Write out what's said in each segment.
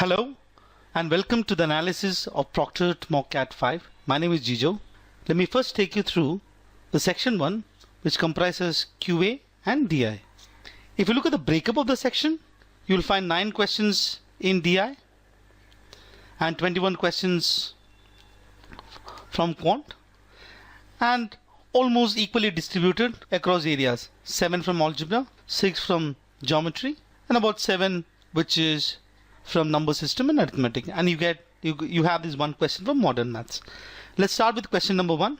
Hello and welcome to the analysis of Proctored Mock Cat 5. My name is Jijo. Let me first take you through the section 1, which comprises QA and DI. If you look at the breakup of the section, you will find 9 questions in DI and 21 questions from Quant, and almost equally distributed across areas. 7 from algebra, 6 from geometry, and about 7 which is from number system and arithmetic, and you have this one question from modern maths. Let's start with question number 1.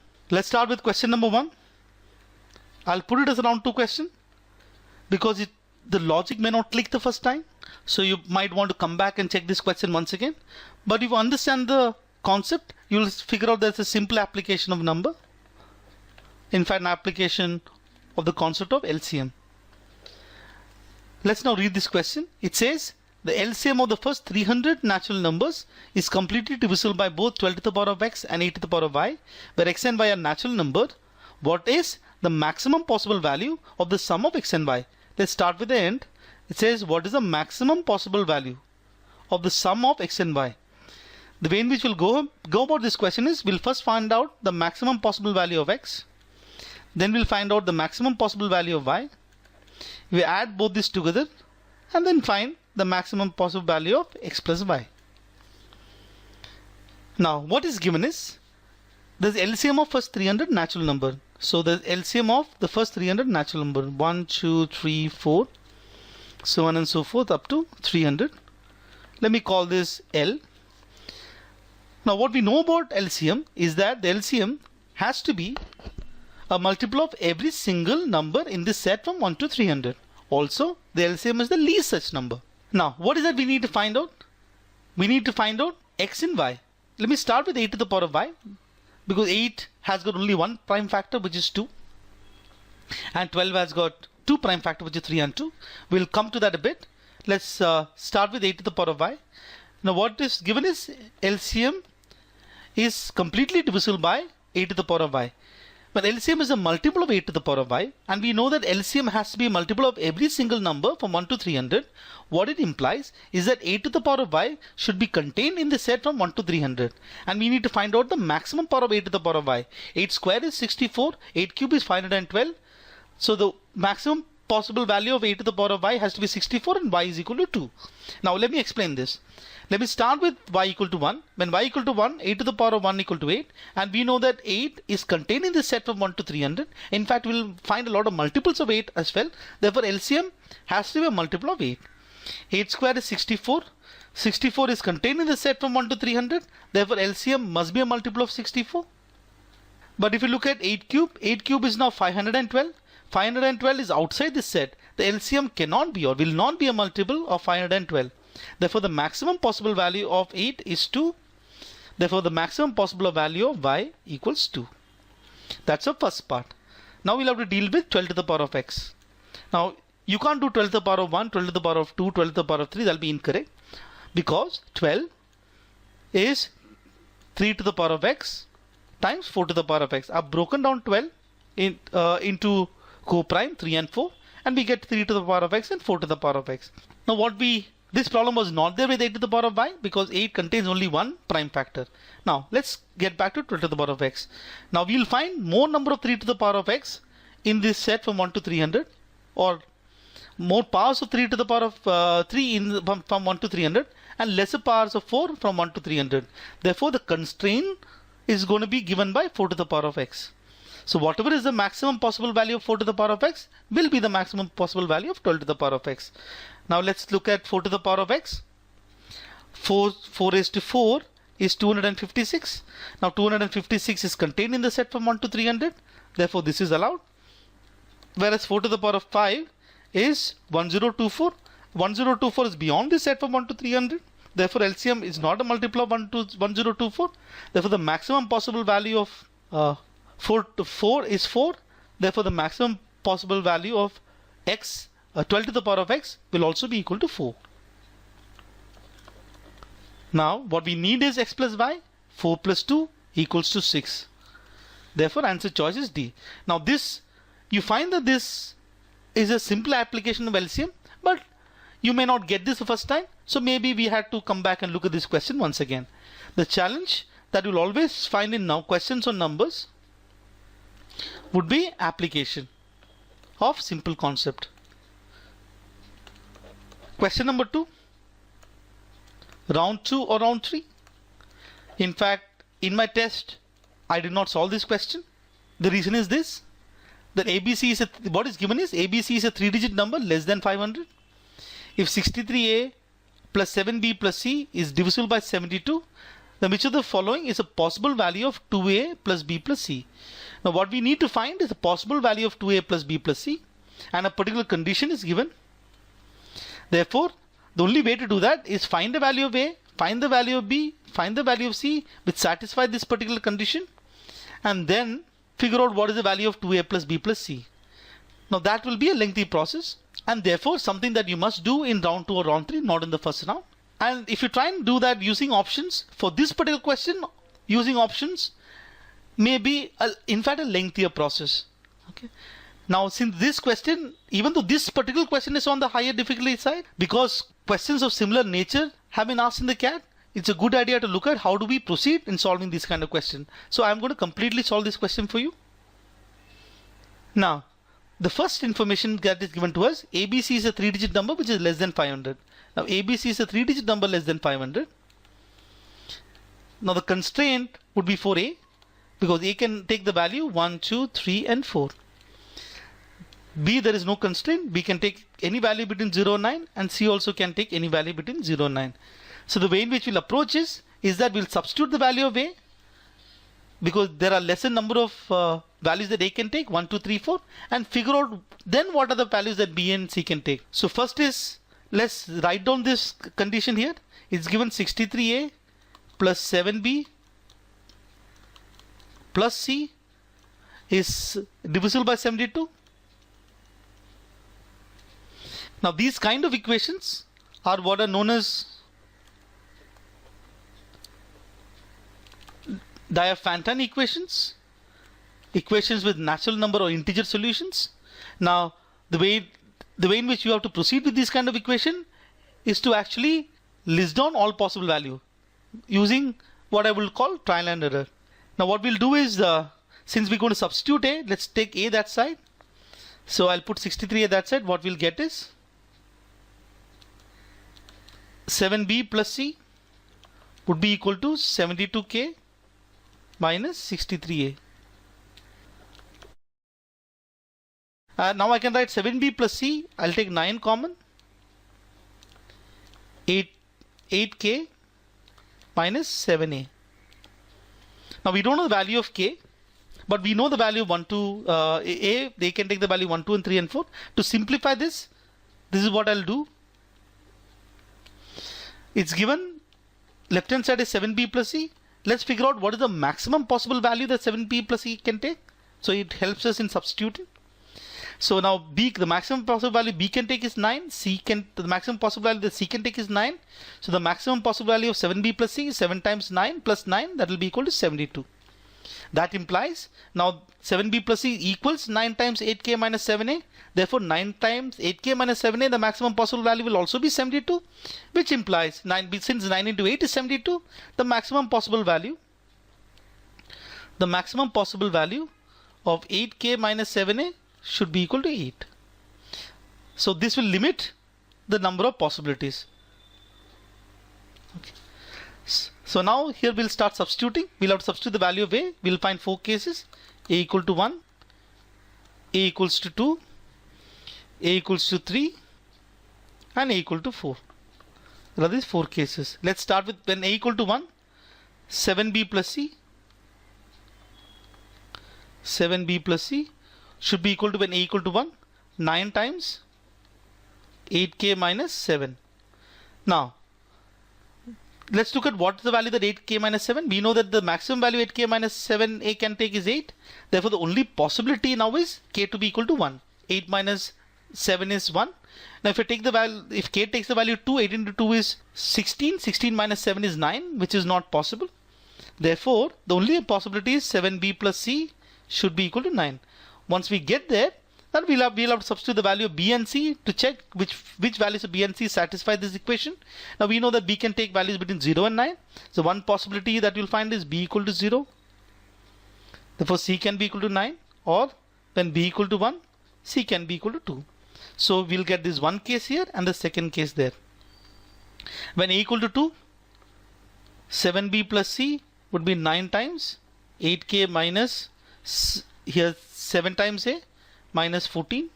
I'll put it as a round 2 question because the logic may not click the first time, so you might want to come back and check this question once again. But if you understand the concept, you'll figure out there's a simple application of number. In fact, an application of the concept of LCM. Let's now read this question. It says the LCM of the first 300 natural numbers is completely divisible by both 12 to the power of x and 8 to the power of y, where x and y are natural numbered. What is the maximum possible value of the sum of x and y? Let's start with the end. It says what is the maximum possible value of the sum of x and y? The way in which we'll go about this question is we'll first find out the maximum possible value of x. Then we'll find out the maximum possible value of y. We add both these together and then find the maximum possible value of x plus y. Now what is given is the LCM of first 300 natural number. So the LCM of the first 300 natural number, 1, 2, 3, 4, so on and so forth up to 300. Let me call this L. Now what we know about LCM is that the LCM has to be a multiple of every single number in this set from 1 to 300. Also, the LCM is the least such number. Now, what is that we need to find out? We need to find out x and y. Let me start with 8 to the power of y, because 8 has got only one prime factor, which is 2, and 12 has got two prime factor, which is 3 and 2. We'll come to that a bit. Let's start with 8 to the power of y. Now what is given is LCM is completely divisible by 8 to the power of y. But LCM is a multiple of 8 to the power of y, and we know that LCM has to be a multiple of every single number from 1 to 300. What it implies is that 8 to the power of y should be contained in the set from 1 to 300, and we need to find out the maximum power of 8 to the power of y. 8 square is 64, 8 cube is 512. So the maximum possible value of 8 to the power of y has to be 64, and y is equal to 2. Now let me explain this. Let me start with y equal to 1. When y equal to 1, 8 to the power of 1 equal to 8. And we know that 8 is contained in the set from 1 to 300. In fact, we'll find a lot of multiples of 8 as well. Therefore, LCM has to be a multiple of 8. 8 square is 64. 64 is contained in the set from 1 to 300. Therefore, LCM must be a multiple of 64. But if you look at 8 cube is now 512. 512 is outside this set. The LCM cannot be or will not be a multiple of 512. Therefore, the maximum possible value of 8 is 2. Therefore, the maximum possible value of y equals 2. That's the first part. Now we'll have to deal with 12 to the power of x. Now, you can't do 12 to the power of 1, 12 to the power of 2, 12 to the power of 3. That'll be incorrect. Because 12 is 3 to the power of x times 4 to the power of x. I've broken down 12 into co-prime 3 and 4. And we get 3 to the power of x and 4 to the power of x. Now this problem was not there with 8 to the power of y because 8 contains only one prime factor. Now let's get back to 12 to the power of x. Now we'll find more number of 3 to the power of x in this set from 1 to 300, or more powers of 3 to the power of 3 from 1 to 300, and lesser powers of 4 from 1 to 300. Therefore the constraint is going to be given by 4 to the power of x. So whatever is the maximum possible value of 4 to the power of x will be the maximum possible value of 12 to the power of x. Now let's look at 4 to the power of x. 4 raised to 4 is 256. Now 256 is contained in the set from 1 to 300. Therefore this is allowed. Whereas 4 to the power of 5 is 1024. 1024 is beyond the set from 1 to 300. Therefore LCM is not a multiple of 1 to 1024. Therefore the maximum possible value of 4 to 4 is 4. Therefore the maximum possible value of x 12 to the power of x will also be equal to 4. Now what we need is x plus y. 4 plus 2 equals to 6. Therefore answer choice is D. Now you find that this is a simple application of LCM, but You may not get this the first time, so maybe we had to come back and look at this question once again. The challenge that you'll always find in now questions on numbers would be application of simple concept. Question number 2, round 2 or round 3. In fact, in my test, I did not solve this question. The reason is this, that ABC is what is given is ABC is a 3-digit number less than 500. If 63A plus 7B plus C is divisible by 72, then which of the following is a possible value of 2A plus B plus C? Now what we need to find is the possible value of 2A plus B plus C, and a particular condition is given. Therefore, the only way to do that is find the value of A, find the value of B, find the value of C which satisfy this particular condition, and then figure out what is the value of 2A plus B plus C. Now that will be a lengthy process, and therefore something that you must do in round 2 or round 3, not in the first round. And if you try and do that using options, for this particular question, using options may be in fact a lengthier process. Okay. Now since this question, even though this particular question is on the higher difficulty side, because questions of similar nature have been asked in the CAT, it's a good idea to look at how do we proceed in solving this kind of question. So I'm going to completely solve this question for you. Now, the first information that is given to us, ABC is a 3-digit number which is less than 500. Now ABC is a 3-digit number less than 500. Now the constraint would be for A, because A can take the value 1, 2, 3 and 4. B, there is no constraint. B can take any value between 0 and 9, and C also can take any value between 0 and 9. So the way in which we'll approach is that we'll substitute the value of A, because there are lesser number of values that A can take, 1, 2, 3, 4, and figure out then what are the values that B and C can take. So first is, let's write down this condition here. It's given 63A plus 7B plus C is divisible by 72. Now these kind of equations are what are known as Diophantine equations, equations with natural number or integer solutions. Now the way in which you have to proceed with this kind of equation is to actually list down all possible value using what I will call trial and error. Now what we'll do is, since we're going to substitute A, let's take A that side. So I'll put 63 at that side. What we'll get is 7B plus C would be equal to 72K minus 63A. Now I can write 7B plus C. I'll take 9 common. 8K minus 7A. Now we don't know the value of K, but we know the value of 1, 2, A. They can take the value 1, 2 and 3 and 4. To simplify this is what I'll do. It's given left hand side is 7B plus C. Let's figure out what is the maximum possible value that 7B plus C can take. So it helps us in substituting. So now B, the maximum possible value B can take is 9. The maximum possible value that C can take is 9. So the maximum possible value of 7B plus C is 7 times 9 plus 9. That will be equal to 72. That implies now 7B plus C equals 9 times 8K minus 7A. Therefore 9 times 8K minus 7A, the maximum possible value will also be 72, which implies since 9 into 8 is 72, the maximum possible value of 8K minus 7A should be equal to 8. So this will limit the number of possibilities. Okay. So now here we'll start substituting. We'll have to substitute the value of A. We'll find 4 cases: A equal to 1, A equals to 2, A equals to 3, and A equal to 4. There are these 4 cases. Let's start with when A equal to 1, 7B plus C. 7B plus C should be equal to, when A equal to 1, 9 times 8K minus 7. Now let's look at what is the value that 8K minus 7. We know that the maximum value 8K minus 7 A can take is 8. Therefore the only possibility now is K to be equal to 1. 8 minus 7 is 1. Now if I take the value, if K takes the value 2, 8 into 2 is 16. 16 minus 7 is 9, which is not possible. Therefore the only possibility is 7B plus C should be equal to 9. Once we get there, Then we'll have to substitute the value of b and c to check which values of b and c satisfy this equation. Now we know that b can take values between 0 and 9. So one possibility that you'll find is b equal to 0. Therefore c can be equal to 9, or when b equal to 1, c can be equal to 2. So we'll get this one case here and the second case there. When a equal to 2, 7b plus c would be 9 times 8k minus here 7 times a minus 14.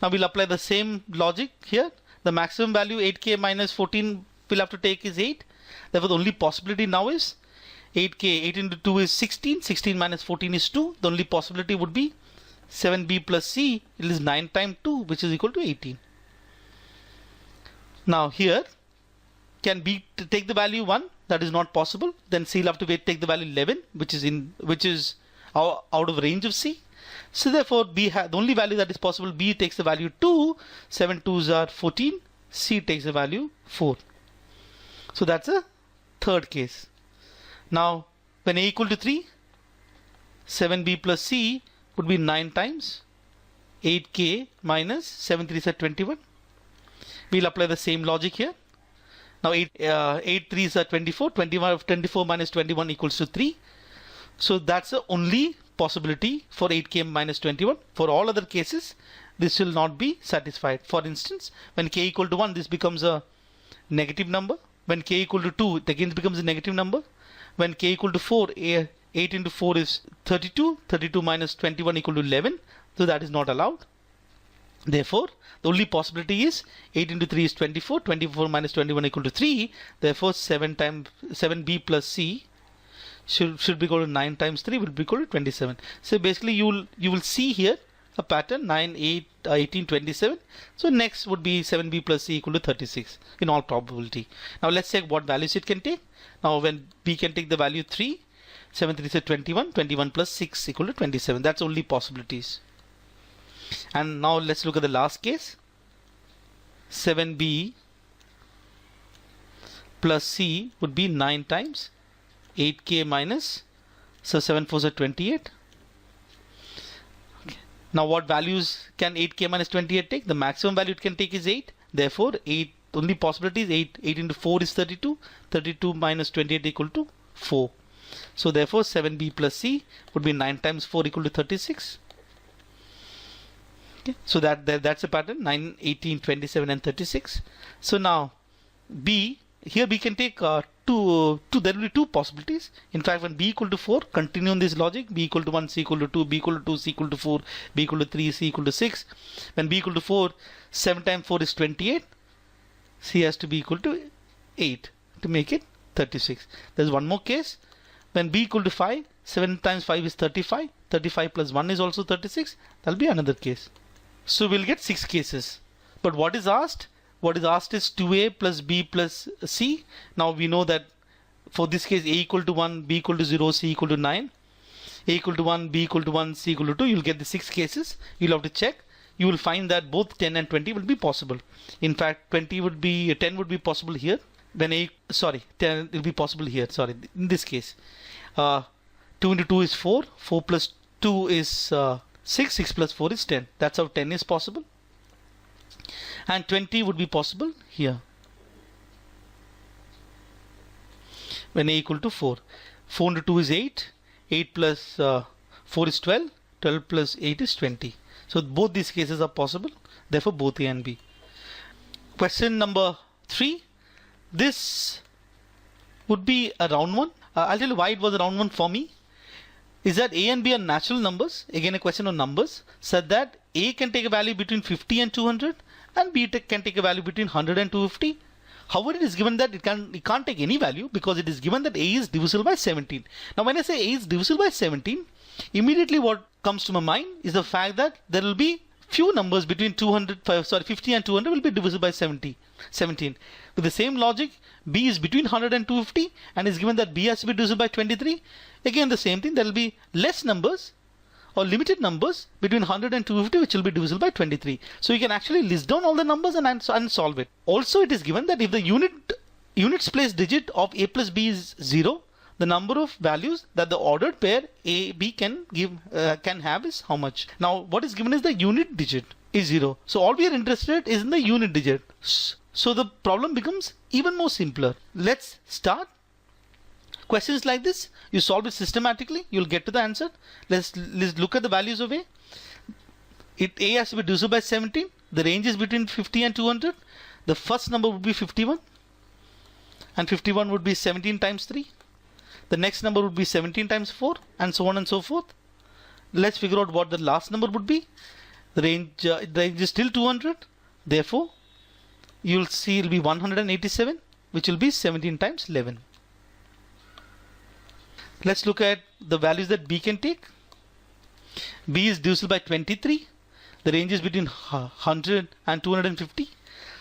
Now we'll apply the same logic here. The maximum value 8k minus 14 we'll have to take is 8. Therefore the only possibility now is 8k, 8 into 2 is 16, 16 minus 14 is 2. The only possibility would be 7b plus c, it is 9 times 2, which is equal to 18. Now here, can b take the value 1? That is not possible. Then c will have to take the value 11, which is out of range of c. So therefore, the only value that is possible, b takes the value 2, 7 2s are 14, c takes the value 4. So that's a third case. Now, when a equal to 3, 7b plus c would be 9 times 8k minus 7 3s are 21. We'll apply the same logic here. Now 8 3s are 24. 24 minus 21 equals to 3. So that's the only possibility for 8k minus 21. For all other cases, this will not be satisfied. For instance, when k equal to 1, this becomes a negative number. When k equal to 2, it again becomes a negative number. When k equal to 4, 8 into 4 is 32. 32 minus 21 equal to 11. So that is not allowed. Therefore, the only possibility is 8 into 3 is 24. 24 minus 21 equal to 3. Therefore, 7b plus c should be equal to 9 times 3 will be equal to 27. So basically, you will see here a pattern 9, 8, 18, 27. So next would be 7b plus c equal to 36 in all probability. Now let's check what values it can take. Now when b can take the value 3, 7 3 is 21. 21 plus 6 equal to 27. That's only possibilities. And now let's look at the last case. 7b plus c would be 9 times 8k minus, so 7 4s are 28. Okay. Now what values can 8k minus 28 take? The maximum value it can take is 8. Therefore 8, only possibility is 8. 8 into 4 is 32. 32 minus 28 equal to 4. So therefore 7b plus c would be 9 times 4 equal to 36. Okay. So that's a pattern 9, 18, 27 and 36. So now b, here we can take there will be two possibilities. In fact, when b equal to 4, continue on this logic. B equal to 1, c equal to 2, b equal to 2, c equal to 4, b equal to 3, c equal to 6. When b equal to 4, 7 times 4 is 28. C has to be equal to 8 to make it 36. There's one more case. When b equal to 5, 7 times 5 is 35. 35 plus 1 is also 36. That'll be another case. So we'll get 6 cases. But what is asked? What is asked is 2a plus b plus c. Now we know that for this case a equal to 1, b equal to 0, c equal to 9. A equal to 1, b equal to 1, c equal to 2. You'll get the 6 cases. You'll have to check. You will find that both 10 and 20 will be possible. In fact, 10 would be possible here. When 10 will be possible here. Sorry, in this case. 2 into 2 is 4. 4 plus 2 is 6. 6 plus 4 is 10. That's how 10 is possible. And 20 would be possible here. When a equal to 4. 4 into 2 is 8. 8 plus 4 is 12. 12 plus 8 is 20. So both these cases are possible. Therefore both A and B. Question number 3. This would be a round one. I'll tell you why it was a round one for me. Is that A and B are natural numbers. Again a question of numbers. Said that A can take a value between 50 and 200 and B can take a value between 100 and 250. However, it is given that it can't take any value because it is given that A is divisible by 17. Now when I say A is divisible by 17, immediately what comes to my mind is the fact that there will be few numbers between 50 and 200 will be divisible by 17. With the same logic, B is between 100 and 250 and is given that B has to be divisible by 23. Again the same thing, there will be less numbers or limited numbers between 100 and 250 which will be divisible by 23. So you can actually list down all the numbers and solve it. Also it is given that if the units place digit of A plus B is 0, the number of values that the ordered pair A, B can have is how much. Now what is given is the unit digit is 0. So all we are interested is in the unit digit. So the problem becomes even more simpler. Let's start. Questions like this, you solve it systematically, you'll get to the answer. Let's look at the values of A. A has to be divisible by 17. The range is between 50 and 200. The first number would be 51. And 51 would be 17 times 3. The next number would be 17 times 4, and so on and so forth. Let's figure out what the last number would be. The range is still 200. Therefore, you'll see it will be 187, which will be 17 times 11. Let's look at the values that B can take. B is divisible by 23. The range is between 100 and 250.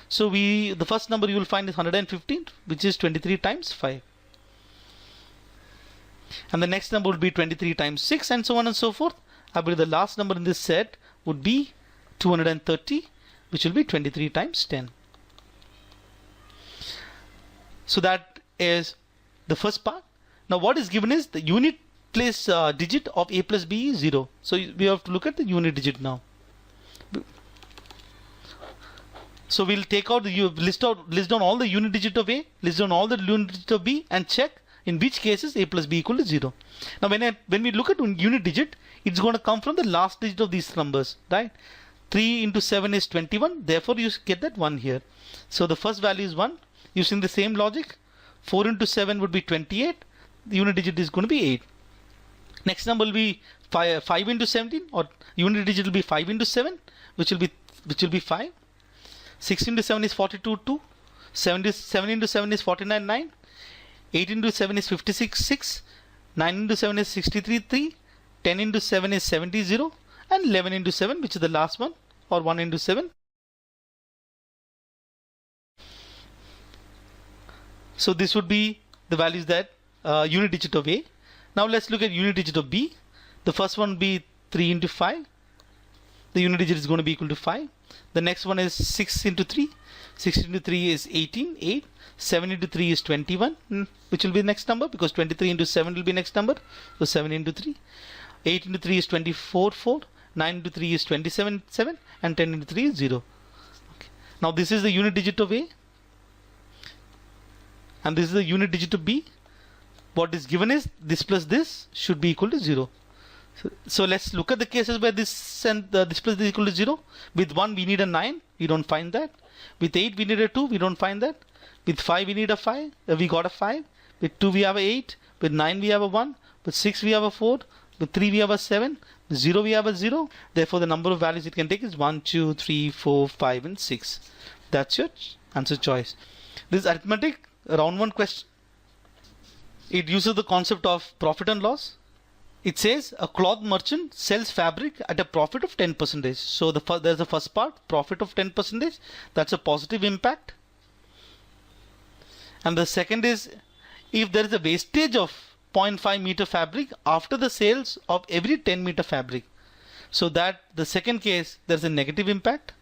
So the first number you will find is 115, which is 23 times 5. And the next number will be 23 times 6, and so on and so forth. I believe the last number in this set would be 230, which will be 23 times 10. So that is the first part. Now what is given is the unit place digit of A plus B is 0. So we have to look at the unit digit now. So we'll take out the list down all the unit digit of A, list down all the unit digit of B, and check in which cases A plus B equal to 0. Now when we look at unit digit, it's going to come from the last digit of these numbers, right? 3 into 7 is 21. Therefore you get that 1 here. So the first value is 1. Using the same logic, 4 into 7 would be 28. The unit digit is going to be 8. Next number will be 5 into 17, or unit digit will be 5 into 7, which will be 5. 6 into 7 is 42, 2. 7 into 7 is 49, 9. 8 into 7 is 56, 6. 9 into 7 is 63, 3. 10 into 7 is 70, 0. And 11 into 7, which is the last one, or 1 into 7. So this would be the values that unit digit of A. Now let's look at unit digit of B. The first one will be 3 into 5. The unit digit is going to be equal to 5. The next one is 6 into 3. 6 into 3 is 18, 8. 7 into 3 is 21, which will be the next number, because 23 into 7 will be next number. So 7 into 3. 8 into 3 is 24, 4. 9 into 3 is 27, 7. And 10 into 3 is 0. Okay. Now this is the unit digit of A. And this is the unit digit of B. What is given is this plus this should be equal to 0. So let's look at the cases where this and this plus this is equal to 0. With 1 we need a 9. We don't find that. With 8 we need a 2. We don't find that. With 5 we need a 5. We got a 5. With 2 we have a 8. With 9 we have a 1. With 6 we have a 4. With 3 we have a 7. With 0 we have a 0. Therefore the number of values it can take is 1, 2, 3, 4, 5 and 6. That's your answer choice. This is arithmetic round 1 question. It uses the concept of profit and loss. It says a cloth merchant sells fabric at a profit of 10%. So there's the first part, profit of 10%. That's a positive impact. And the second is, if there is a wastage of 0.5 meter fabric after the sales of every 10 meter fabric. So that the second case, there's a negative impact.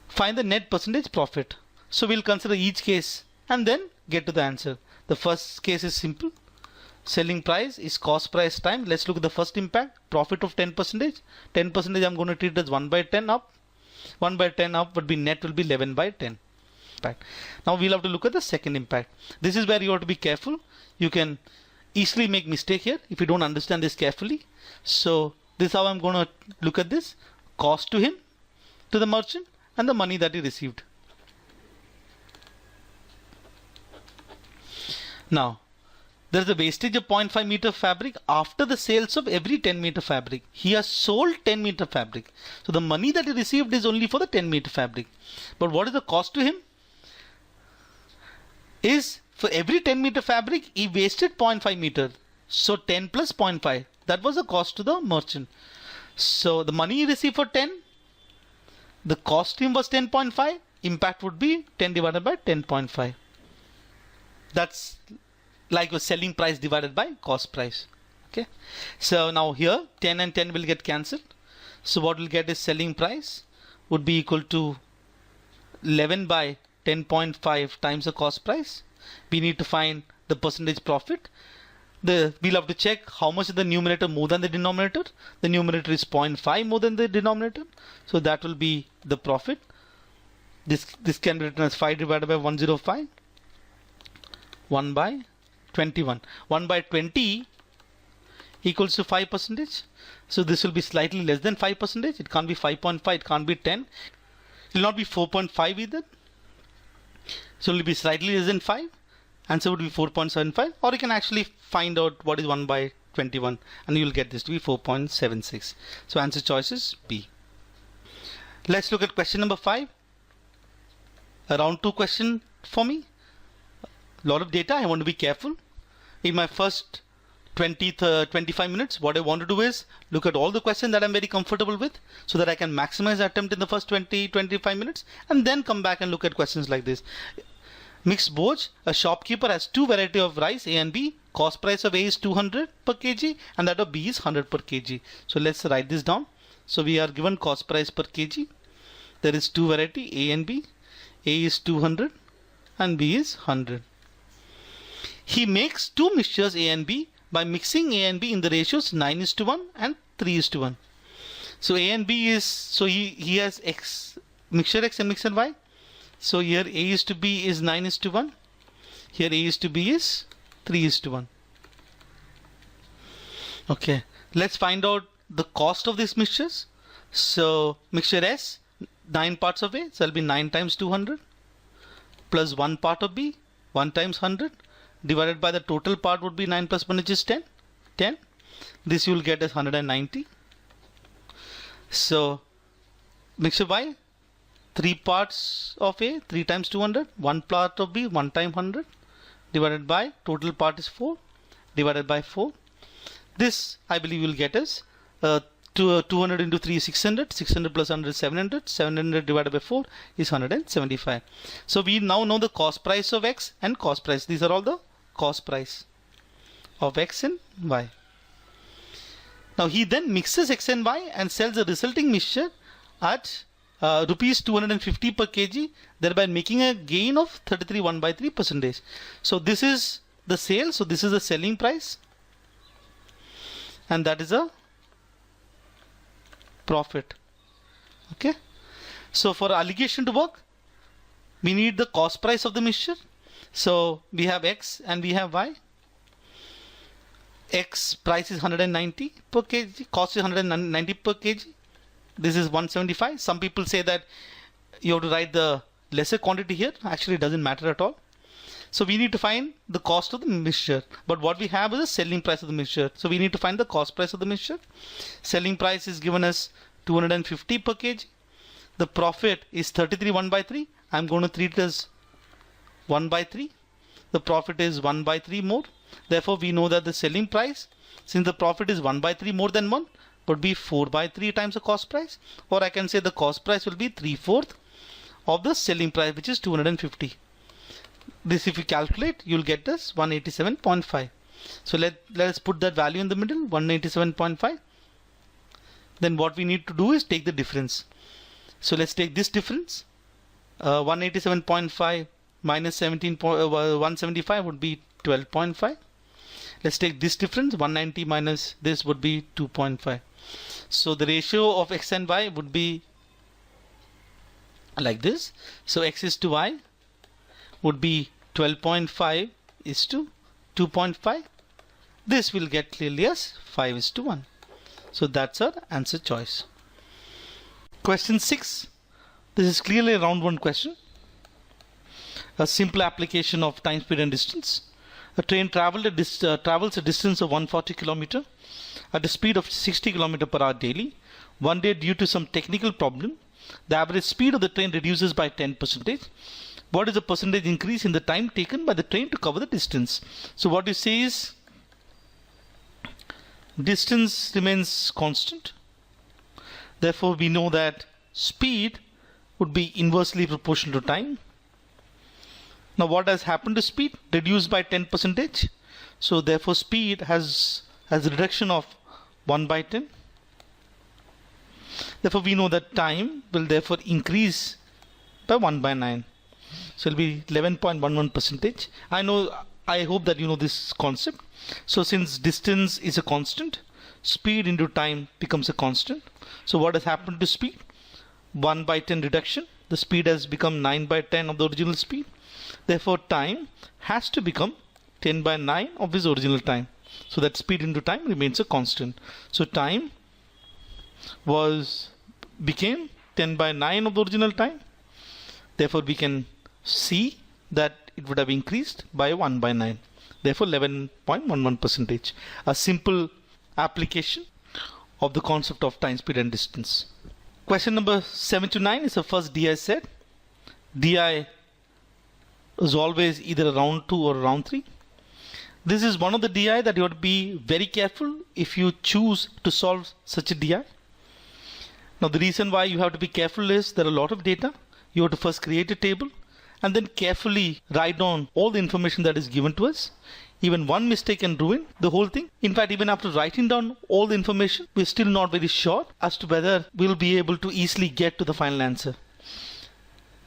Find the net percentage profit. So we'll consider each case and then get to the answer. The first case is simple. Selling price is cost price time. Let's look at the first impact. Profit of 10%. 10% I'm going to treat as 1 by 10 up. 1 by 10 up would be net will be 11 by 10. Impact. Now we'll have to look at the second impact. This is where you have to be careful. You can easily make mistake here if you don't understand this carefully. So this is how I'm going to look at this. Cost to him, to the merchant, and the money that he received. Now, there is a wastage of 0.5 meter fabric after the sales of every 10 meter fabric. He has sold 10 meter fabric. So the money that he received is only for the 10 meter fabric. But what is the cost to him? Is for every 10 meter fabric, he wasted 0.5 meter. So 10 plus 0.5. That was the cost to the merchant. So the money he received for 10, the cost to him was 10.5. Impact would be 10 divided by 10.5. That's like a selling price divided by cost price. Okay. So now here 10 and 10 will get cancelled. So what we'll get is selling price would be equal to 11 by 10.5 times the cost price. We need to find the percentage profit. We'll have to check how much is the numerator more than the denominator. The numerator is 0.5 more than the denominator. So that will be the profit. This can be written as 5 divided by 105. 1 by 21. 1 by 20 equals to 5%. So this will be slightly less than 5%. It can't be 5.5. It can't be 10. It will not be 4.5 either. So it will be slightly less than 5. Answer would be 4.75, or you can actually find out what is 1 by 21 and you will get this to be 4.76. So answer choice is B. Let's look at question number 5. A round 2 question for me. A lot of data, I want to be careful. In my first 25 minutes, what I want to do is look at all the questions that I'm very comfortable with so that I can maximize the attempt in the first 25 minutes and then come back and look at questions like this. Mixed boj, a shopkeeper has two varieties of rice, A and B. Cost price of A is 200 per kg and that of B is 100 per kg. So let's write this down. So we are given cost price per kg. There is two variety A and B. A is 200 and B is 100. He makes two mixtures A and B by mixing A and B in the ratios 9:1 and 3:1. So A and B is, so he has X, mixture X and mixture Y. So here A is to B is 9:1. Here A is to B is 3:1. Okay, let's find out the cost of these mixtures. So mixture S, 9 parts of A, so it'll be 9 times 200 plus 1 part of B, 1 times 100 divided by the total part would be 9 plus 1, which is 10. 10. This you will get as 190. So mixture Y, 3 parts of A, 3 times 200, 1 part of B, 1 times 100 divided by total part is 4 divided by 4. This I believe will get us 200 into 3 is 600, 600 plus 100 is 700, 700 divided by 4 is 175. So we now know the cost price of X and cost price. These are all the cost price of X and Y. Now he then mixes X and Y and sells the resulting mixture at rupees 250 per kg, thereby making a gain of 33 1/3%. So this is the sale, so this is the selling price and that is a profit. Okay, so for allegation to work we need the cost price of the mixture. So we have X and we have Y. X price is 190 per kg, cost is 190 per kg. This is 175. Some people say that you have to write the lesser quantity here. Actually it doesn't matter at all. So we need to find the cost of the mixture, but what we have is the selling price of the mixture. So we need to find the cost price of the mixture. Selling price is given as 250 per kg. The profit is 33 1/3. I'm going to treat it as 1/3. The profit is 1/3 more. Therefore we know that the selling price, since the profit is 1/3 more than 1, would be 4/3 times the cost price, or I can say the cost price will be 3/4 of the selling price, which is 250. This if you calculate, you'll get this 187.5. So let's put that value in the middle, 187.5. Then what we need to do is take the difference. So let's take this difference. 187.5 minus 175 would be 12.5. Let's take this difference. 190 minus this would be 2.5. So the ratio of X and Y would be like this. So X is to Y would be 12.5 is to 2.5. This will get clearly as 5 is to 1. So that's our answer choice. Question 6. This is clearly a round 1 question. A simple application of time, speed and distance. A train travels a distance of 140 km at a speed of 60 km per hour daily. One day, due to some technical problem, the average speed of the train reduces by 10%. What is the percentage increase in the time taken by the train to cover the distance? So what you say is distance remains constant. Therefore, we know that speed would be inversely proportional to time. Now what has happened to speed? Reduced by 10%. So therefore speed has a reduction of 1/10. Therefore we know that time will therefore increase by 1/9. So it will be 11.11%. I know I hope that you know this concept. So since distance is a constant, speed into time becomes a constant. So what has happened to speed? 1 by 10 reduction. The speed has become 9 by 10 of the original speed. Therefore time has to become 10 by 9 of its original time. So that speed into time remains a constant. So time became 10 by 9 of the original time. Therefore we can see that it would have increased by 1 by 9. Therefore 11.11%. A simple application of the concept of time, speed and distance. Question number 7 to 9 is the first DI set. DI is always either round 2 or round 3. This is one of the DI that you have to be very careful if you choose to solve such a DI. Now the reason why you have to be careful is there are a lot of data. You have to first create a table and then carefully write down all the information that is given to us. Even one mistake can ruin the whole thing. In fact, even after writing down all the information, we're still not very sure as to whether we'll be able to easily get to the final answer.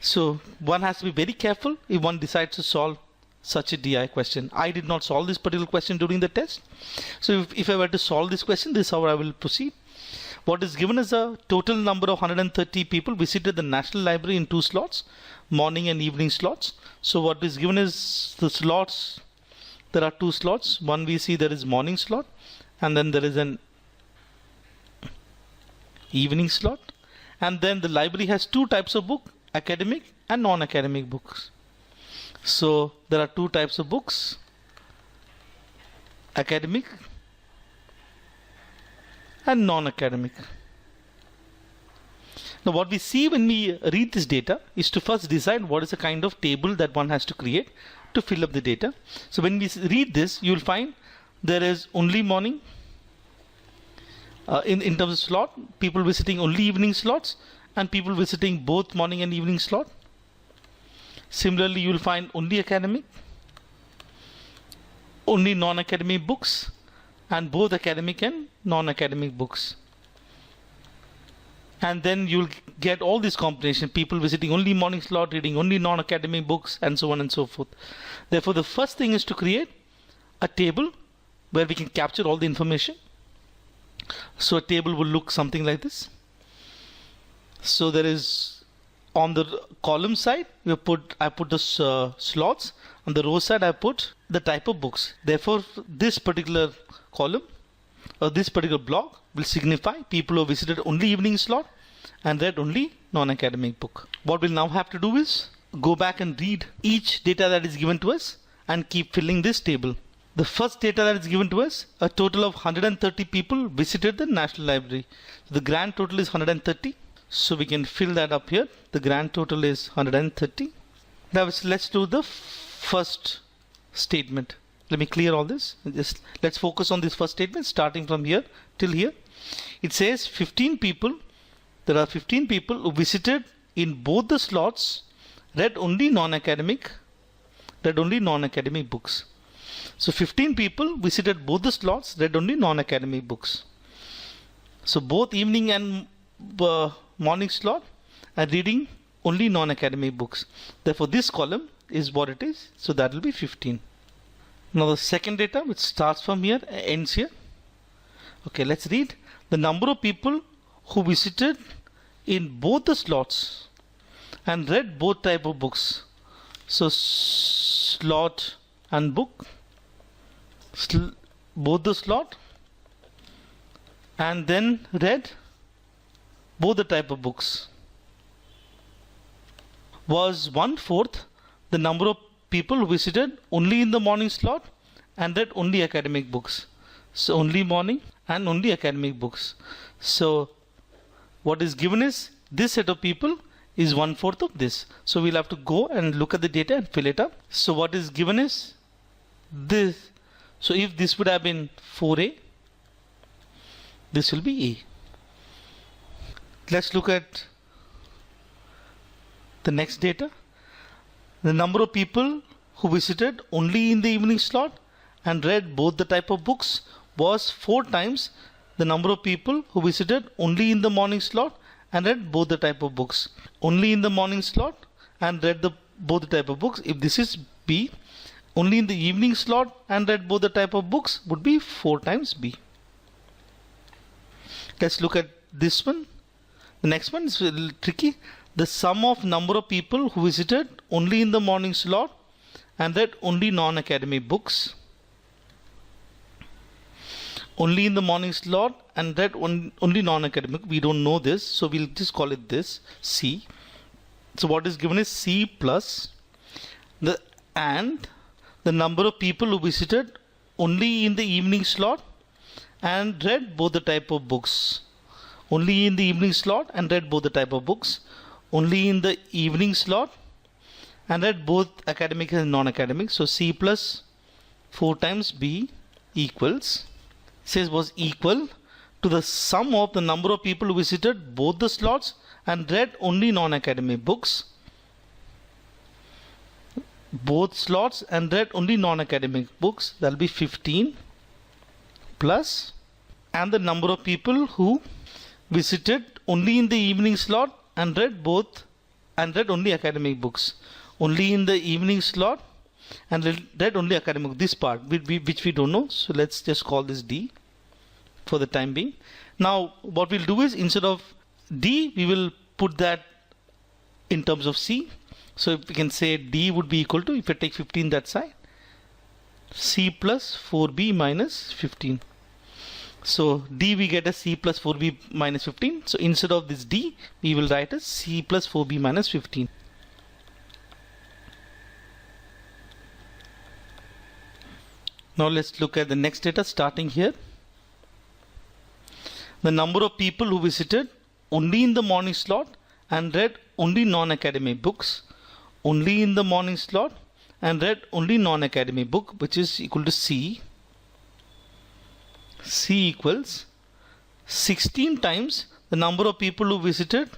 So one has to be very careful if one decides to solve such a DI question. I did not solve this particular question during the test. So if I were to solve this question, this is how I will proceed. What is given is a total number of 130 people visited the National Library in 2 slots, morning and evening slots. So what is given is the slots. There are 2 slots. One we see there is morning slot and then there is an evening slot. And then the library has 2 types of book, academic and non-academic books. So there are 2 types of books, academic and non-academic. Now what we see when we read this data is to first decide what is the kind of table that one has to create to fill up the data. So when we read this, you will find there is only morning in terms of slot, people visiting only evening slots and people visiting both morning and evening slot. Similarly, you will find only academic, only non-academic books and both academic and non-academic books. And then you'll get all these combinations, people visiting only morning slot, reading only non-academic books and so on and so forth. Therefore, the first thing is to create a table where we can capture all the information. So a table will look something like this. So there is on the column side, I put the slots. On the row side, I put the type of books. Therefore, this particular column or this particular block will signify people who visited only evening slot and read only non-academic book. What we'll now have to do is go back and read each data that is given to us and keep filling this table. The first data that is given to us, a total of 130 people visited the National Library. So the grand total is 130. So we can fill that up here. The grand total is 130. Now let's do the first statement. Let me clear all this. Let's focus on this first statement starting from here till here. It says 15 people. There are 15 people who visited in both the slots, read only non-academic books. So 15 people visited both the slots, read only non-academic books. So both evening and morning slot are reading only non-academic books. Therefore this column is what it is. So that will be 15. Now the second data, which starts from here, ends here. Okay, let's read. The number of people who visited in both the slots and read both type of books. So slot and book, both the slot and then read both the type of books, was 1/4 the number of people who visited only in the morning slot and read only academic books. So only morning and only academic books. So what is given is this set of people is 1/4 of this. So we'll have to go and look at the data and fill it up. So what is given is this. So if this would have been 4A, this will be A. Let's look at the next data. The number of people who visited only in the evening slot and read both the type of books was 4 times the number of people who visited only in the morning slot and read both the type of books. Only in the morning slot and read both the type of books. If this is B only in the evening slot and read both the type of books would be 4 times B. Let's look at this one. The next one is a little tricky. The sum of number of people who visited only in the morning slot and read only non-academic books. Only in the morning slot and read only non-academic. We don't know this, so we'll just call it this C. So what is given is C plus the number of people who visited only in the evening slot and read both the type of books. Only in the evening slot and read both the type of books. Only in the evening slot and read both academic and non-academic. So C plus 4 times B equals, says was equal to the sum of the number of people who visited both the slots and read only non-academic books. Both slots and read only non-academic books, that will be 15 plus, and the number of people who visited only in the evening slot and read only academic books. Only in the evening slot and read only academic, this part which we don't know, so let's just call this D for the time being. Now what we'll do is, instead of D we will put that in terms of C. So if we can say D would be equal to, if I take 15 that side, C plus 4B minus 15. So D we get as C plus 4B minus 15. So instead of this D we will write as C plus 4B minus 15. Now let's look at the next data starting here. The number of people who visited only in the morning slot and read only non-academic books. Only in the morning slot and read only non-academic book, which is equal to C. C equals 16 times the number of people who visited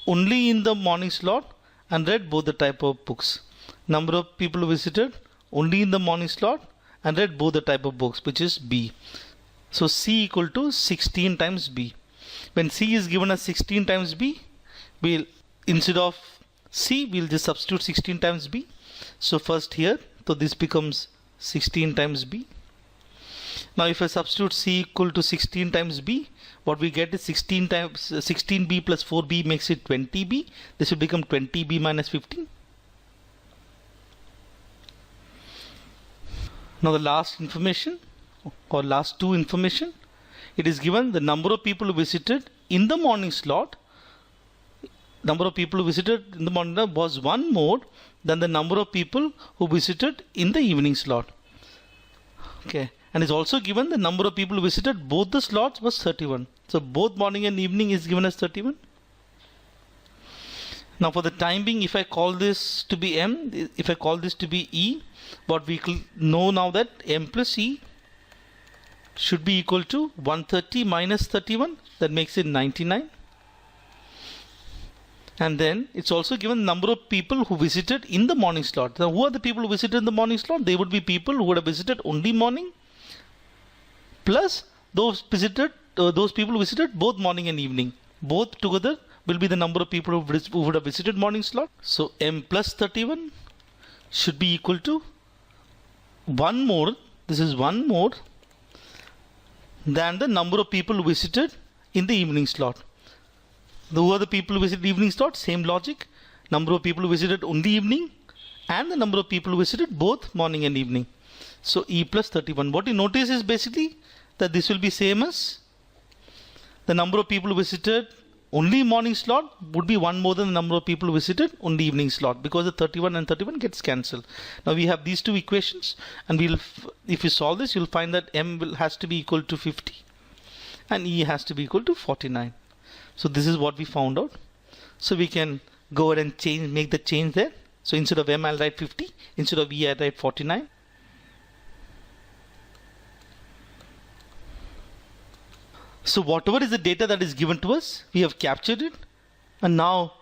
only in the morning slot and read both the type of books. Number of people who visited only in the morning slot and read both the type of books, which is B. So C equal to 16 times B. When C is given as 16 times B, we'll, instead of C, we'll just substitute 16 times B. So first here, so this becomes 16 times B. Now if I substitute C equal to 16 times B, what we get is 16 times 16B plus 4B makes it 20B. This will become 20B minus 15. Now the last information, or last two information, it is given the number of people who visited in the morning slot. Number of people who visited in the morning slot was one more than the number of people who visited in the evening slot. Okay, and it's also given the number of people who visited both the slots was 31. So both morning and evening is given as 31. Now for the time being, if I call this to be M, if I call this to be E, what we know now that M plus E should be equal to 130 minus 31, that makes it 99. And then it's also given the number of people who visited in the morning slot. Now who are the people who visited in the morning slot? They would be people who would have visited only morning plus those people who visited both morning and evening. Both together will be the number of people who would have visited morning slot. So M plus 31 should be equal to one more, this is one more than the number of people who visited in the evening slot. Who are the people who visited evening slot? Same logic. Number of people who visited only evening and the number of people who visited both morning and evening. So E plus 31. What you notice is basically that this will be same as the number of people who visited only morning slot would be one more than the number of people who visited only evening slot, because the 31 and 31 gets cancelled. Now we have these two equations, and if you solve this, you'll find that M has to be equal to 50 and E has to be equal to 49. So this is what we found out. So we can go ahead and make the change there. So instead of M, I'll write 50. Instead of E, I'll write 49. So whatever is the data that is given to us, we have captured it. And now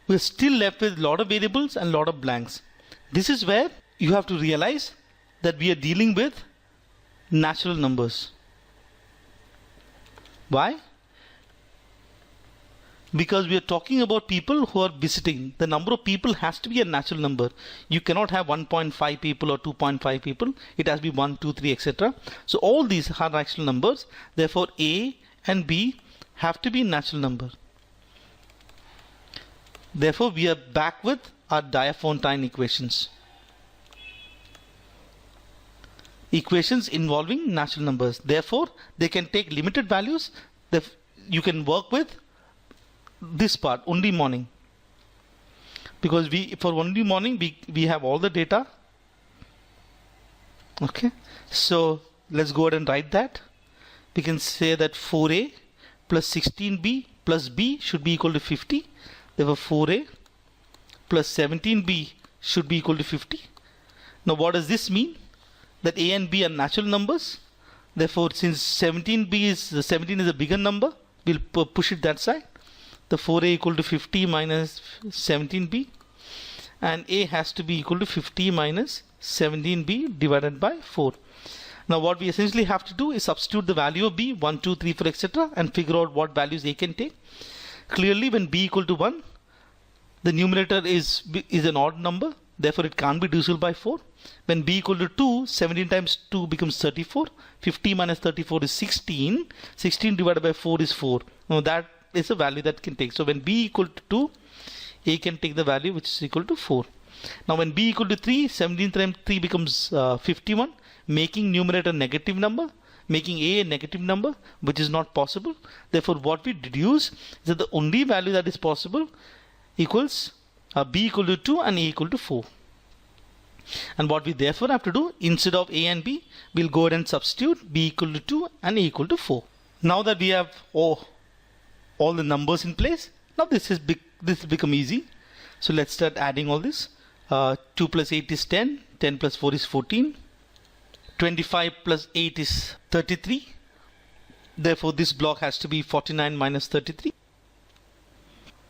we're still left with a lot of variables and a lot of blanks. This is where you have to realize that we are dealing with natural numbers. Why? Because we are talking about people who are visiting. The number of people has to be a natural number. You cannot have 1.5 people or 2.5 people. It has to be 1, 2, 3, etc. So all these are natural numbers. Therefore, A and B have to be natural number. Therefore, we are back with our Diophantine equations. Equations involving natural numbers. Therefore, they can take limited values. You can work with this part, only morning. Because for only morning, we have all the data. Okay. So, let's go ahead and write that. We can say that 4A plus 16B plus B should be equal to 50. Therefore, 4A plus 17B should be equal to 50. Now, what does this mean? That A and B are natural numbers. Therefore, since 17 is a bigger number, we'll push it that side. The 4A equal to 50 minus 17B, and A has to be equal to 50 minus 17B divided by 4. Now what we essentially have to do is substitute the value of B, 1, 2, 3, 4, etc. and figure out what values A can take. Clearly, when B equal to 1, the numerator is an odd number. Therefore, it can't be divisible by 4. When B equal to 2, 17 times 2 becomes 34. 50 minus 34 is 16. 16 divided by 4 is 4. Now that is a value that can take. So when B equal to 2, A can take the value which is equal to 4. Now when B equal to 3, 17 times 3 becomes 51, making numerator negative number, making A a negative number, which is not possible. Therefore, what we deduce is that the only value that is possible equals B equal to 2 and A equal to 4. And what we therefore have to do, instead of A and B, we'll go ahead and substitute B equal to 2 and A equal to 4. Now that we have all the numbers in place, now this has become easy. So let's start adding all this. 2 plus 8 is 10, 10 plus 4 is 14, 25 plus 8 is 33. Therefore, this block has to be 49 minus 33.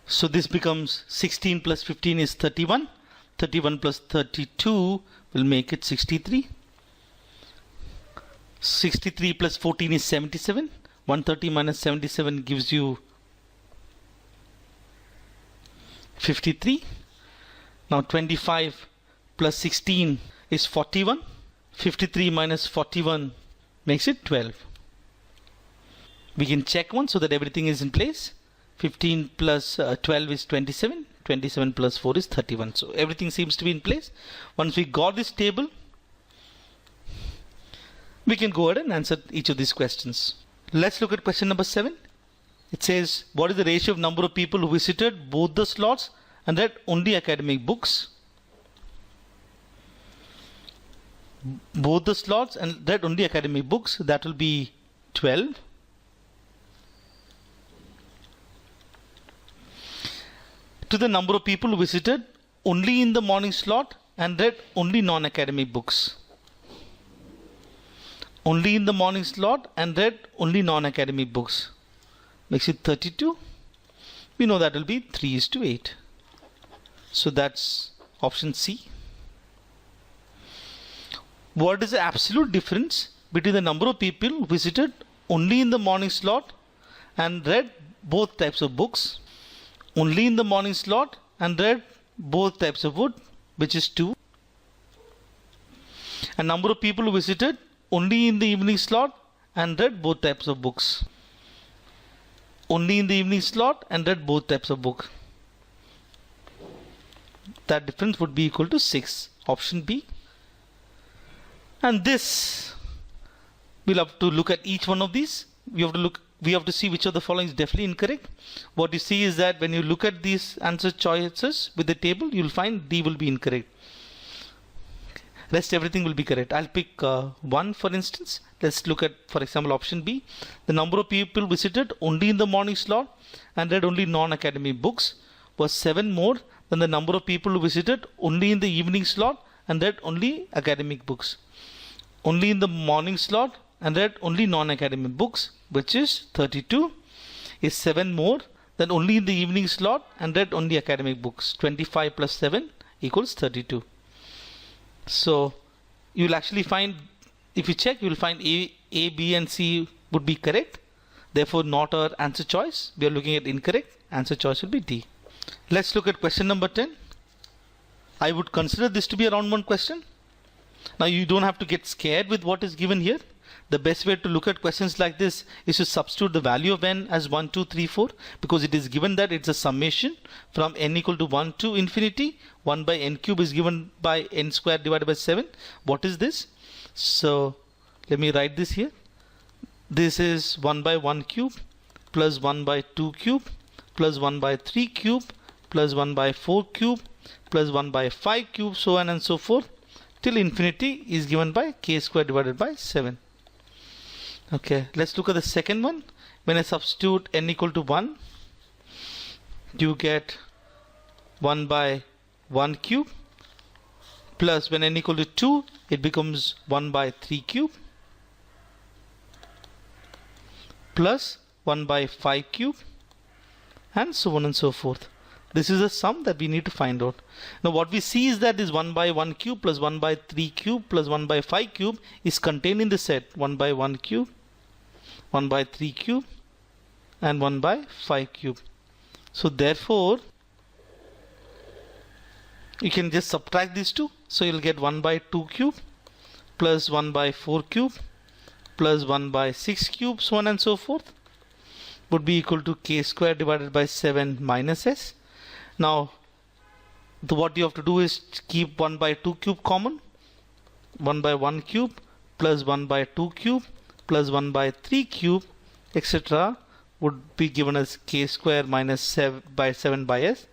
So this becomes 16 plus 15 is 31. 31 plus 32 will make it 63. 63 plus 14 is 77. 130 minus 77 gives you 53. Now 25 plus 16 is 41. 53 minus 41 makes it 12. We can check one so that everything is in place. 15 plus 12 is 27. 27 plus 4 is 31. So everything seems to be in place. Once we got this table, we can go ahead and answer each of these questions. Let's look at question number 7. It says, what is the ratio of number of people who visited both the slots and read only academic books? Both the slots and read only academic books, that will be 12. To the number of people who visited only in the morning slot and read only non-academic books. Only in the morning slot and read only non-academic books. Makes it 32. We know that will be 3:8. So that's option C. What is the absolute difference between the number of people who visited only in the morning slot and read both types of books? Only in the morning slot and read both types of wood, which is 2. And number of people who visited only in the evening slot and read both types of books. Only in the evening slot and read both types of books. That difference would be equal to 6. Option B. And this, we'll have to look at each one of these. We have to see which of the following is definitely incorrect. What you see is that when you look at these answer choices with the table, you'll find D will be incorrect. Rest everything will be correct. I'll pick one for instance. Let's look at, for example, option B. The number of people visited only in the morning slot and read only non-academic books was 7 more than the number of people who visited only in the evening slot and read only academic books. Only in the morning slot and read only non-academic books, which is 32, is 7 more than only in the evening slot and read only academic books. 25 plus 7 equals 32. So you'll actually find, if you check, you'll find A, B and C would be correct. Therefore, not our answer choice. We are looking at incorrect. Answer choice will be D. Let's look at question number 10. I would consider this to be a round 1 question. Now you don't have to get scared with what is given here. The best way to look at questions like this is to substitute the value of n as 1, 2, 3, 4, because it is given that it's a summation from n equal to 1 to infinity. 1 by n cube is given by n squared divided by 7. What is this? So let me write this here. This is 1 by 1 cube plus 1 by 2 cube plus 1 by 3 cube plus 1 by 4 cube plus 1 by 5 cube, so on and so forth, till infinity is given by k square divided by 7. Okay, let's look at the second one. When I substitute n equal to 1, you get 1 by 1 cube plus when n equal to 2, it becomes 1 by 3 cube plus 1 by 5 cube, and so on and so forth. This is a sum that we need to find out. Now what we see is that this 1 by 1 cube plus 1 by 3 cube plus 1 by 5 cube is contained in the set 1 by 1 cube, 1 by 3 cube and 1 by 5 cube. So therefore you can just subtract these two. So you'll get 1 by 2 cube plus 1 by 4 cube plus 1 by 6 cube, so on and so forth, would be equal to k square divided by 7 minus s. Now what you have to do is keep 1 by 2 cube common. 1 by 1 cube plus 1 by 2 cube plus 1 by 3 cube, etc. would be given as k square minus 7 by s.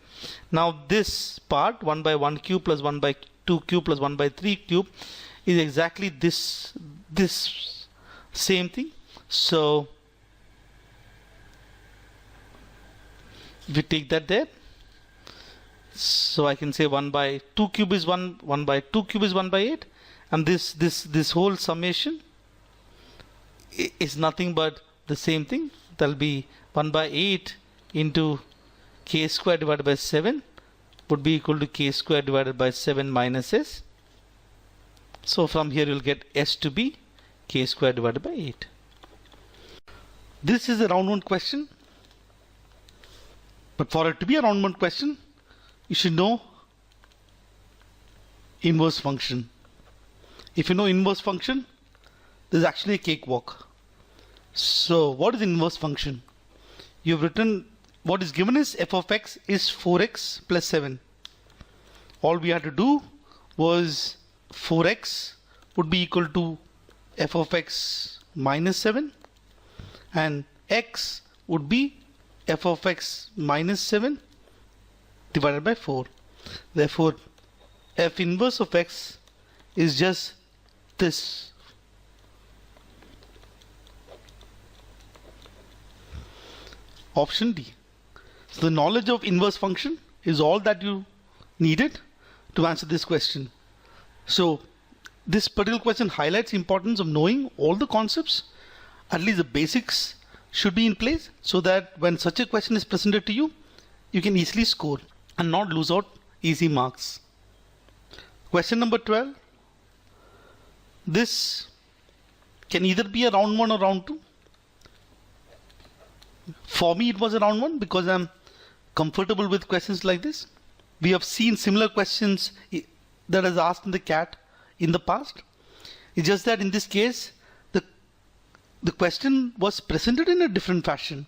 Now this part 1 by 1 cube plus 1 by 2 cube plus 1 by 3 cube is exactly this same thing. So we take that there. So I can say 1 by 2 cube is 1 by 2 cube is 1 by 8, and this whole summation is nothing but the same thing. That will be 1 by 8 into k square divided by 7 would be equal to k square divided by 7 minus s. So from here you'll get s to be k square divided by 8. This is a round 1 question, but for it to be a round 1 question, you should know inverse function. If you know inverse function, this is actually a cakewalk. So what is inverse function? You've written what is given is f of x is 4x plus 7. All we had to do was 4x would be equal to f of x minus 7 and x would be f of x minus 7 divided by 4. Therefore f inverse of x is just this. Option D. So the knowledge of inverse function is all that you needed to answer this question. So this particular question highlights the importance of knowing all the concepts. At least the basics should be in place so that when such a question is presented to you, you can easily score and not lose out easy marks. Question number 12. This can either be a round 1 or round 2. For me it was a round 1 because I'm comfortable with questions like this. We have seen similar questions that is asked in the CAT in the past. It's just that in this case the question was presented in a different fashion.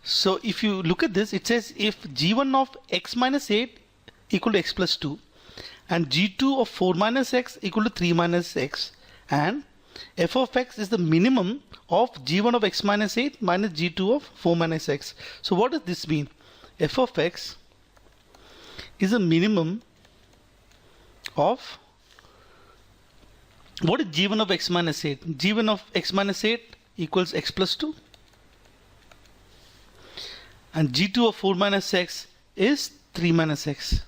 So if you look at this, it says if g1 of x minus 8 equal to x plus 2 and g2 of 4 minus x equal to 3 minus x, and f of x is the minimum of g1 of x minus 8 minus g2 of 4 minus x. So what does this mean? F of x is a minimum of, what is g1 of x minus 8? g1 of x minus 8 equals x plus 2 and g2 of 4 minus x is 3 minus x.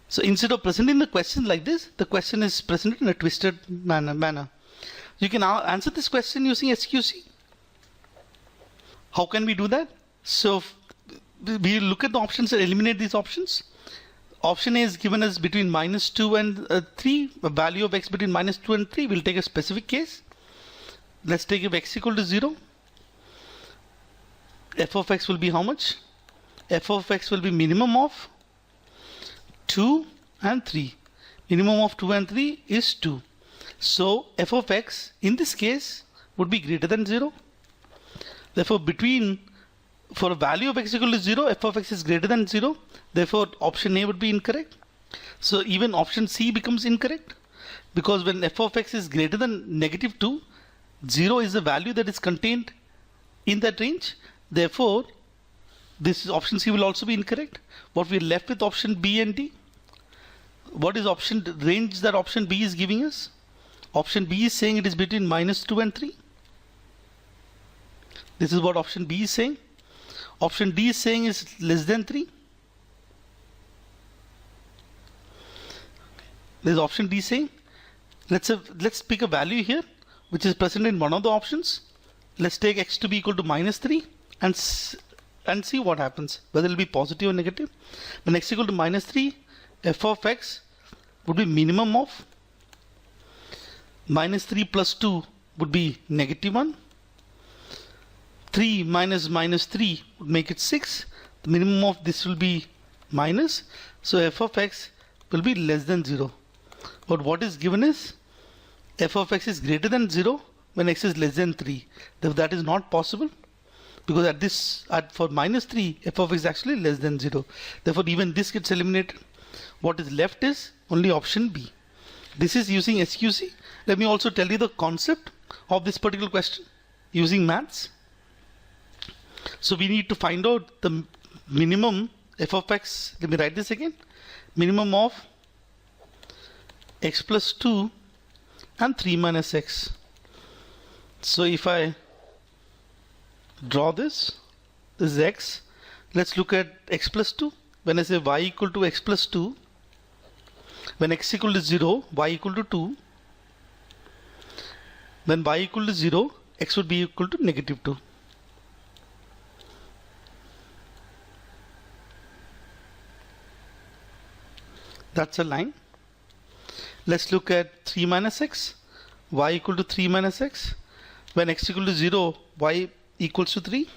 So instead of presenting the question like this, the question is presented in a twisted manner. You can now answer this question using SQC. How can we do that? So we look at the options and eliminate these options. Option A is given as between minus 2 and 3, a value of x between minus 2 and 3. We'll take a specific case. Let's take if x equal to 0. f of x will be how much? F of x will be minimum of 2 and 3. Minimum of 2 and 3 is 2. So f of x in this case would be greater than 0. Therefore, for a value of x equal to 0, f of x is greater than 0. Therefore, option A would be incorrect. So even option C becomes incorrect, because when f of x is greater than negative 2, 0 is the value that is contained in that range. Therefore, this option C will also be incorrect. What we're left with option B and D. What is option range that option B is giving us? Option B is saying it is between -2 and 3. This is what option B is saying. Option D is saying is less than 3. This is option D saying. Let's pick a value here which is present in one of the options. Let's take x to be equal to -3 and see what happens, whether it will be positive or negative. When x equal to -3, f of x would be minimum of -3 plus 2 would be -1. 3 minus -3 would make it 6. The minimum of this will be minus. So f of x will be less than 0. But what is given is f of x is greater than 0 when x is less than 3. Therefore, that is not possible, because for -3, f of x is actually less than 0. Therefore, even this gets eliminated. What is left is only option B. This is using SQC. Let me also tell you the concept of this particular question using maths. So we need to find out the minimum f of x. Let me write this again. Minimum of x plus 2 and 3 minus x. So if I draw this is x. Let's look at x plus 2. When I say y equal to x plus 2, when x equal to 0, y equal to 2. When y equal to 0, x would be equal to -2. That's a line. Let's look at 3 minus x. Y equal to 3 minus x. When x equal to 0, y equals to 3.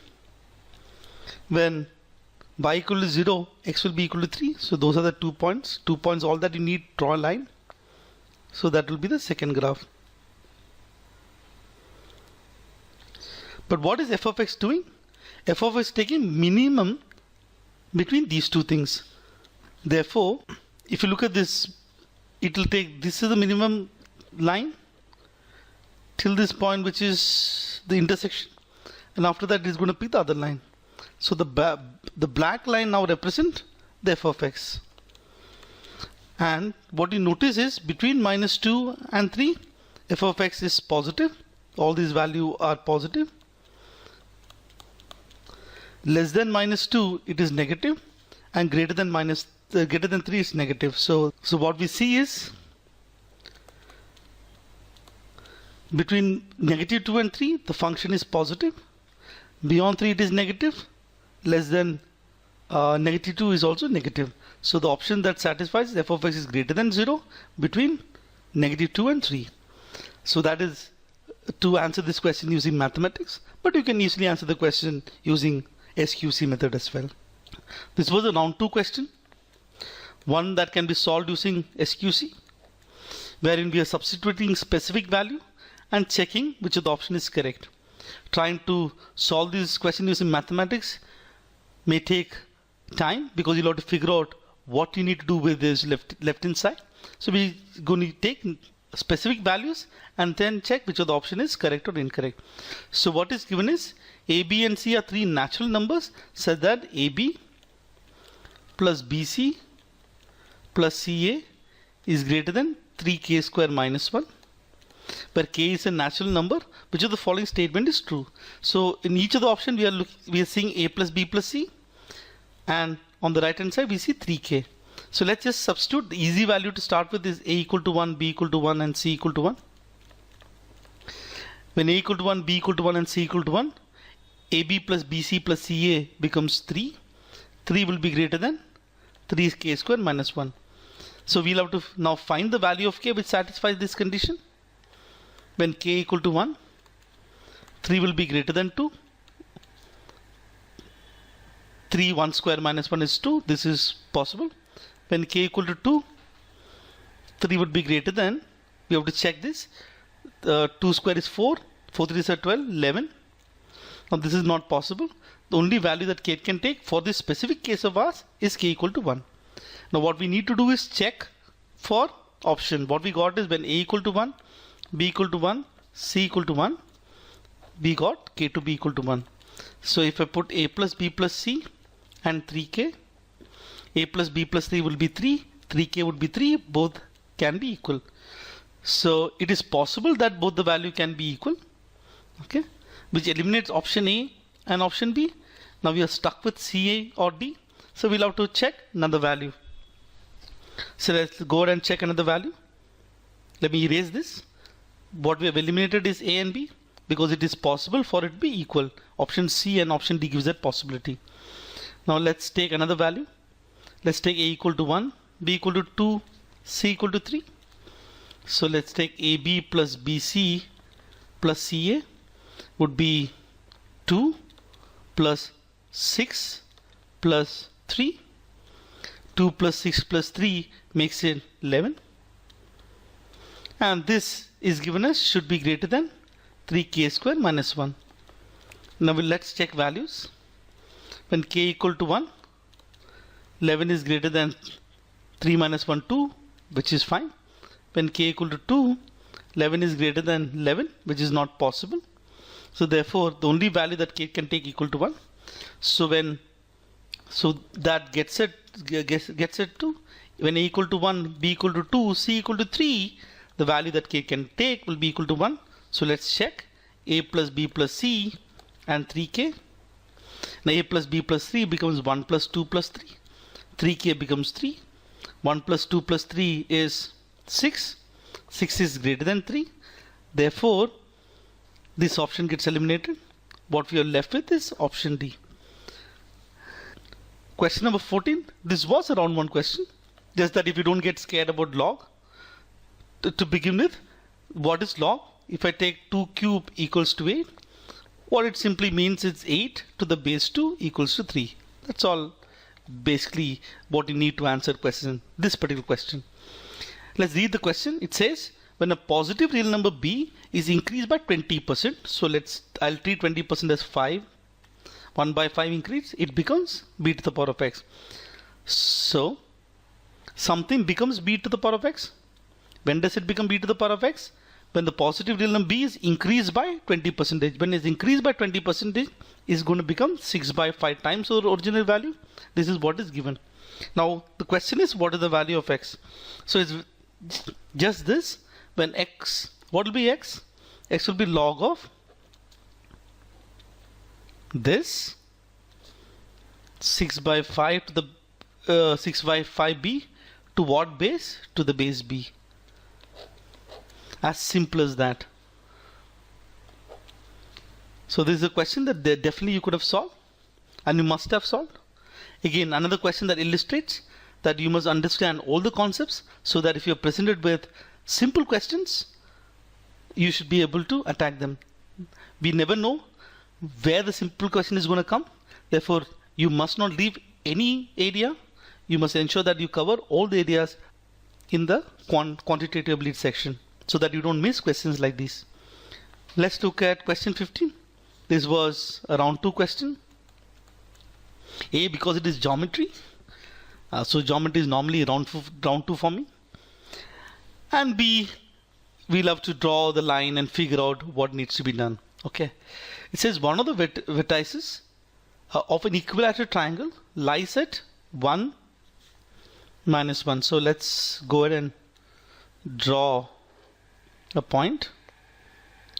When y equal to 0, x will be equal to 3. So those are the 2 points. 2 points, all that you need, draw a line. So that will be the second graph. But what is f of x doing? F of x is taking minimum between these two things. Therefore, if you look at this, it will take, this is the minimum line till this point, which is the intersection, and after that it is going to be the other line. So the black line now represents the f of x. And what you notice is between -2 and 3, f of x is positive. All these values are positive. Less than -2, it is negative, and greater than 3 is negative. So what we see is between -2 and 3, the function is positive. Beyond 3, it is negative. Less than -2 is also negative. So the option that satisfies f of x is greater than 0 between -2 and 3. So that is to answer this question using mathematics, but you can easily answer the question using SQC method as well. This was a round 2 question, one that can be solved using SQC, wherein we are substituting specific value and checking which of the option is correct. Trying to solve this question using mathematics may take time, because you'll have to figure out what you need to do with this left hand side. So we're going to take specific values and then check which of the option is correct or incorrect. So what is given is a, b and c are 3 natural numbers such that ab plus bc plus ca is greater than 3k square minus 1, where k is a natural number. Which of the following statement is true? So in each of the option we are seeing a plus b plus c, and on the right hand side we see 3k. So let's just substitute. The easy value to start with is a equal to 1, b equal to 1 and c equal to 1. When a equal to 1, b equal to 1 and c equal to 1, ab plus bc plus ca becomes 3. 3 will be greater than 3k square minus 1. So we'll have to now find the value of k which satisfies this condition. When k equal to 1, 3 will be greater than 2. 3, 1 square minus 1 is 2. This is possible. When k equal to 2, 3 would be greater than, we have to check this. 2 square is 4, 4 3 is 12, 11. Now this is not possible. The only value that k can take for this specific case of ours is k equal to 1. Now what we need to do is check for option. What we got is when a equal to 1, b equal to 1, c equal to 1, we got k to be equal to 1. So if I put a plus b plus c and 3k, a plus b plus 3 will be 3, 3k would be 3, both can be equal. So it is possible that both the value can be equal, okay, which eliminates option A and option B. Now we are stuck with C or D, so we'll have to check another value. So let's go ahead and check another value. Let me erase this. What we have eliminated is A and B because it is possible for it to be equal. Option C and option D gives that possibility. Now let's take another value. Let's take A equal to 1, B equal to 2, C equal to 3. So let's take AB plus BC plus CA would be 2 plus 6 plus 3. 2 plus 6 plus 3 makes it 11. And this is given as should be greater than 3k square minus 1. Now let's check values. When k equal to 1, 11 is greater than 3 minus 1, 2, which is fine. When k equal to 2, 11 is greater than 11, which is not possible. So therefore, the only value that k can take equal to 1. So that gets it to when a equal to 1, b equal to 2, c equal to 3, the value that k can take will be equal to 1. So let's check a plus b plus c and 3k. Now a plus b plus 3 becomes 1 plus 2 plus 3. 3k becomes 3. 1 plus 2 plus 3 is 6. 6 is greater than 3. Therefore, this option gets eliminated. What we are left with is option D. Question number 14. This was a round 1 question. Just that if you don't get scared about log, to begin with, what is log? If I take 2 cube equals to 8, what it simply means is 8 to the base 2 equals to 3. That's all basically what you need to answer this particular question. Let's read the question. It says when a positive real number b is increased by 20%. So I'll treat 20% as 5. 1 by 5 increase, it becomes b to the power of x. So something becomes b to the power of x. When does it become b to the power of x? When the positive real number b is increased by 20%. When it's increased by 20%, is going to become 6 by 5 times our original value. This is what is given. Now the question is, what is the value of x? So it's just this. When x, what will be x? X will be log of this 6 by 5 to the 6 by 5b to what base? To the base b. As simple as that. So this is a question that definitely you could have solved and you must have solved. Again, another question that illustrates that you must understand all the concepts so that if you're presented with simple questions, you should be able to attack them. We never know where the simple question is going to come. Therefore, you must not leave any area. You must ensure that you cover all the areas in the quantitative ability section so that you don't miss questions like these. Let's look at question 15. This was a round 2 question. A, because it is geometry. So geometry is normally round 2 for me. And B, we love to draw the line and figure out what needs to be done. Okay. It says one of the vertices of an equilateral triangle lies at 1 minus 1. So let's go ahead and draw a point.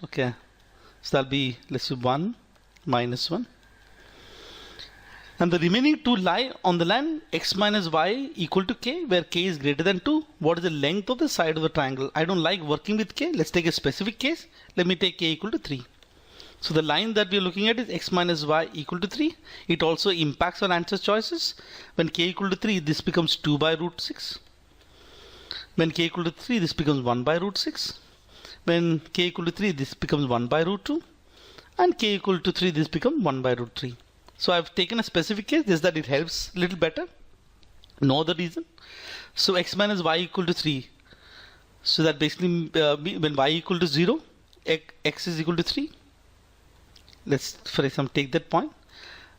Okay. So that'll be, let's say 1 minus 1. And the remaining two lie on the line x minus y equal to k, where k is greater than 2. What is the length of the side of the triangle? I don't like working with k. Let's take a specific case. Let me take k equal to 3. So the line that we are looking at is x minus y equal to 3. It also impacts our answer choices. When k equal to 3, this becomes 2 by root 6. When k equal to 3, this becomes 1 by root 6. When k equal to 3, this becomes 1 by root 2. And k equal to 3, this becomes 1 by root 3. So I've taken a specific case just that it helps a little better. No other reason. So x minus y equal to 3. So that basically when y equal to 0, x is equal to 3. Let's for example take that point.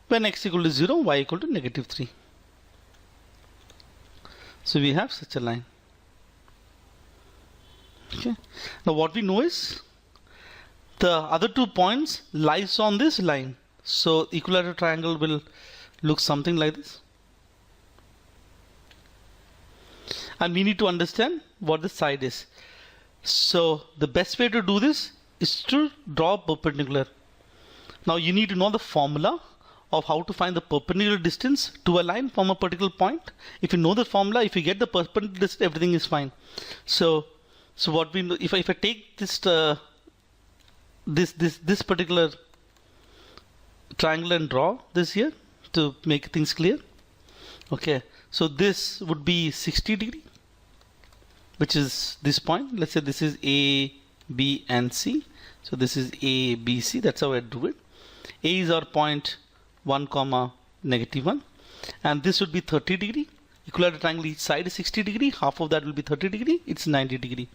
When x equal to 0, y equal to negative 3. So we have such a line. Okay. Now what we know is the other 2 points lies on this line. So equilateral triangle will look something like this. And we need to understand what the side is. So the best way to do this is to draw a perpendicular. Now you need to know the formula of how to find the perpendicular distance to a line from a particular point. If you know the formula, if you get the perpendicular distance, everything is fine. So what we know, if I take this this particular triangle and draw this here to make things clear. Okay, so this would be 60 degree, which is this point. Let's say this is A, B, and C. So this is A, B, C. That's how I do it. A is our point 1, negative 1, and this would be 30 degree. Equilateral triangle each side is 60 degree. Half of that will be 30 degree. It's 90 degree,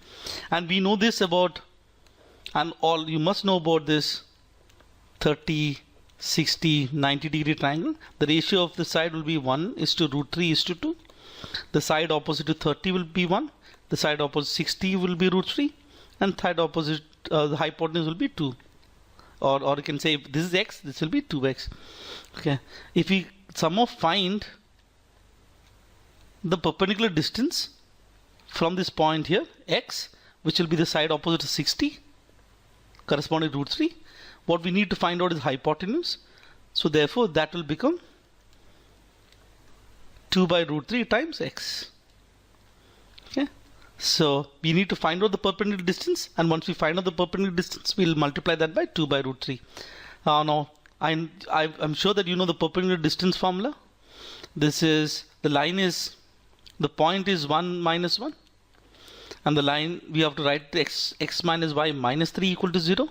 and we know this about, and all you must know about this 30, 60, 90 degree triangle. The ratio of the side will be 1 is to root 3 is to 2. The side opposite to 30 will be 1. The side opposite 60 will be root 3, and side opposite the hypotenuse will be 2. Or you can say if this is x, this will be 2x. Okay. If we somehow find the perpendicular distance from this point here, x, which will be the side opposite to 60, corresponding to root 3, what we need to find out is hypotenuse. So therefore that will become 2 by root 3 times x. Okay. So we need to find out the perpendicular distance, and once we find out the perpendicular distance, we'll multiply that by 2 by root 3. Now I'm sure that you know the perpendicular distance formula. This is, the line is, the point is 1 minus 1, and the line we have to write x minus y minus 3 equal to 0.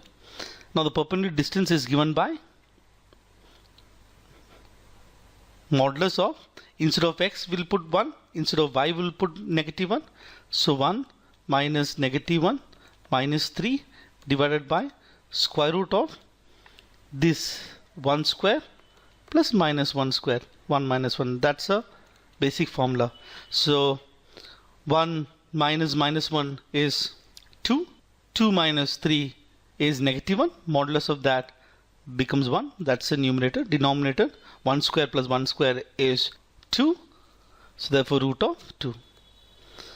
Now the perpendicular distance is given by modulus of, instead of x we'll put 1, instead of y we'll put negative 1. So 1 minus negative 1 minus 3 divided by square root of this 1 square plus minus 1 square, 1 minus 1. That's a basic formula. So 1 minus minus 1 is 2. 2 minus 3 is negative 1. Modulus of that becomes 1. That's the numerator. Denominator 1 square plus 1 square is 2. So therefore root of 2.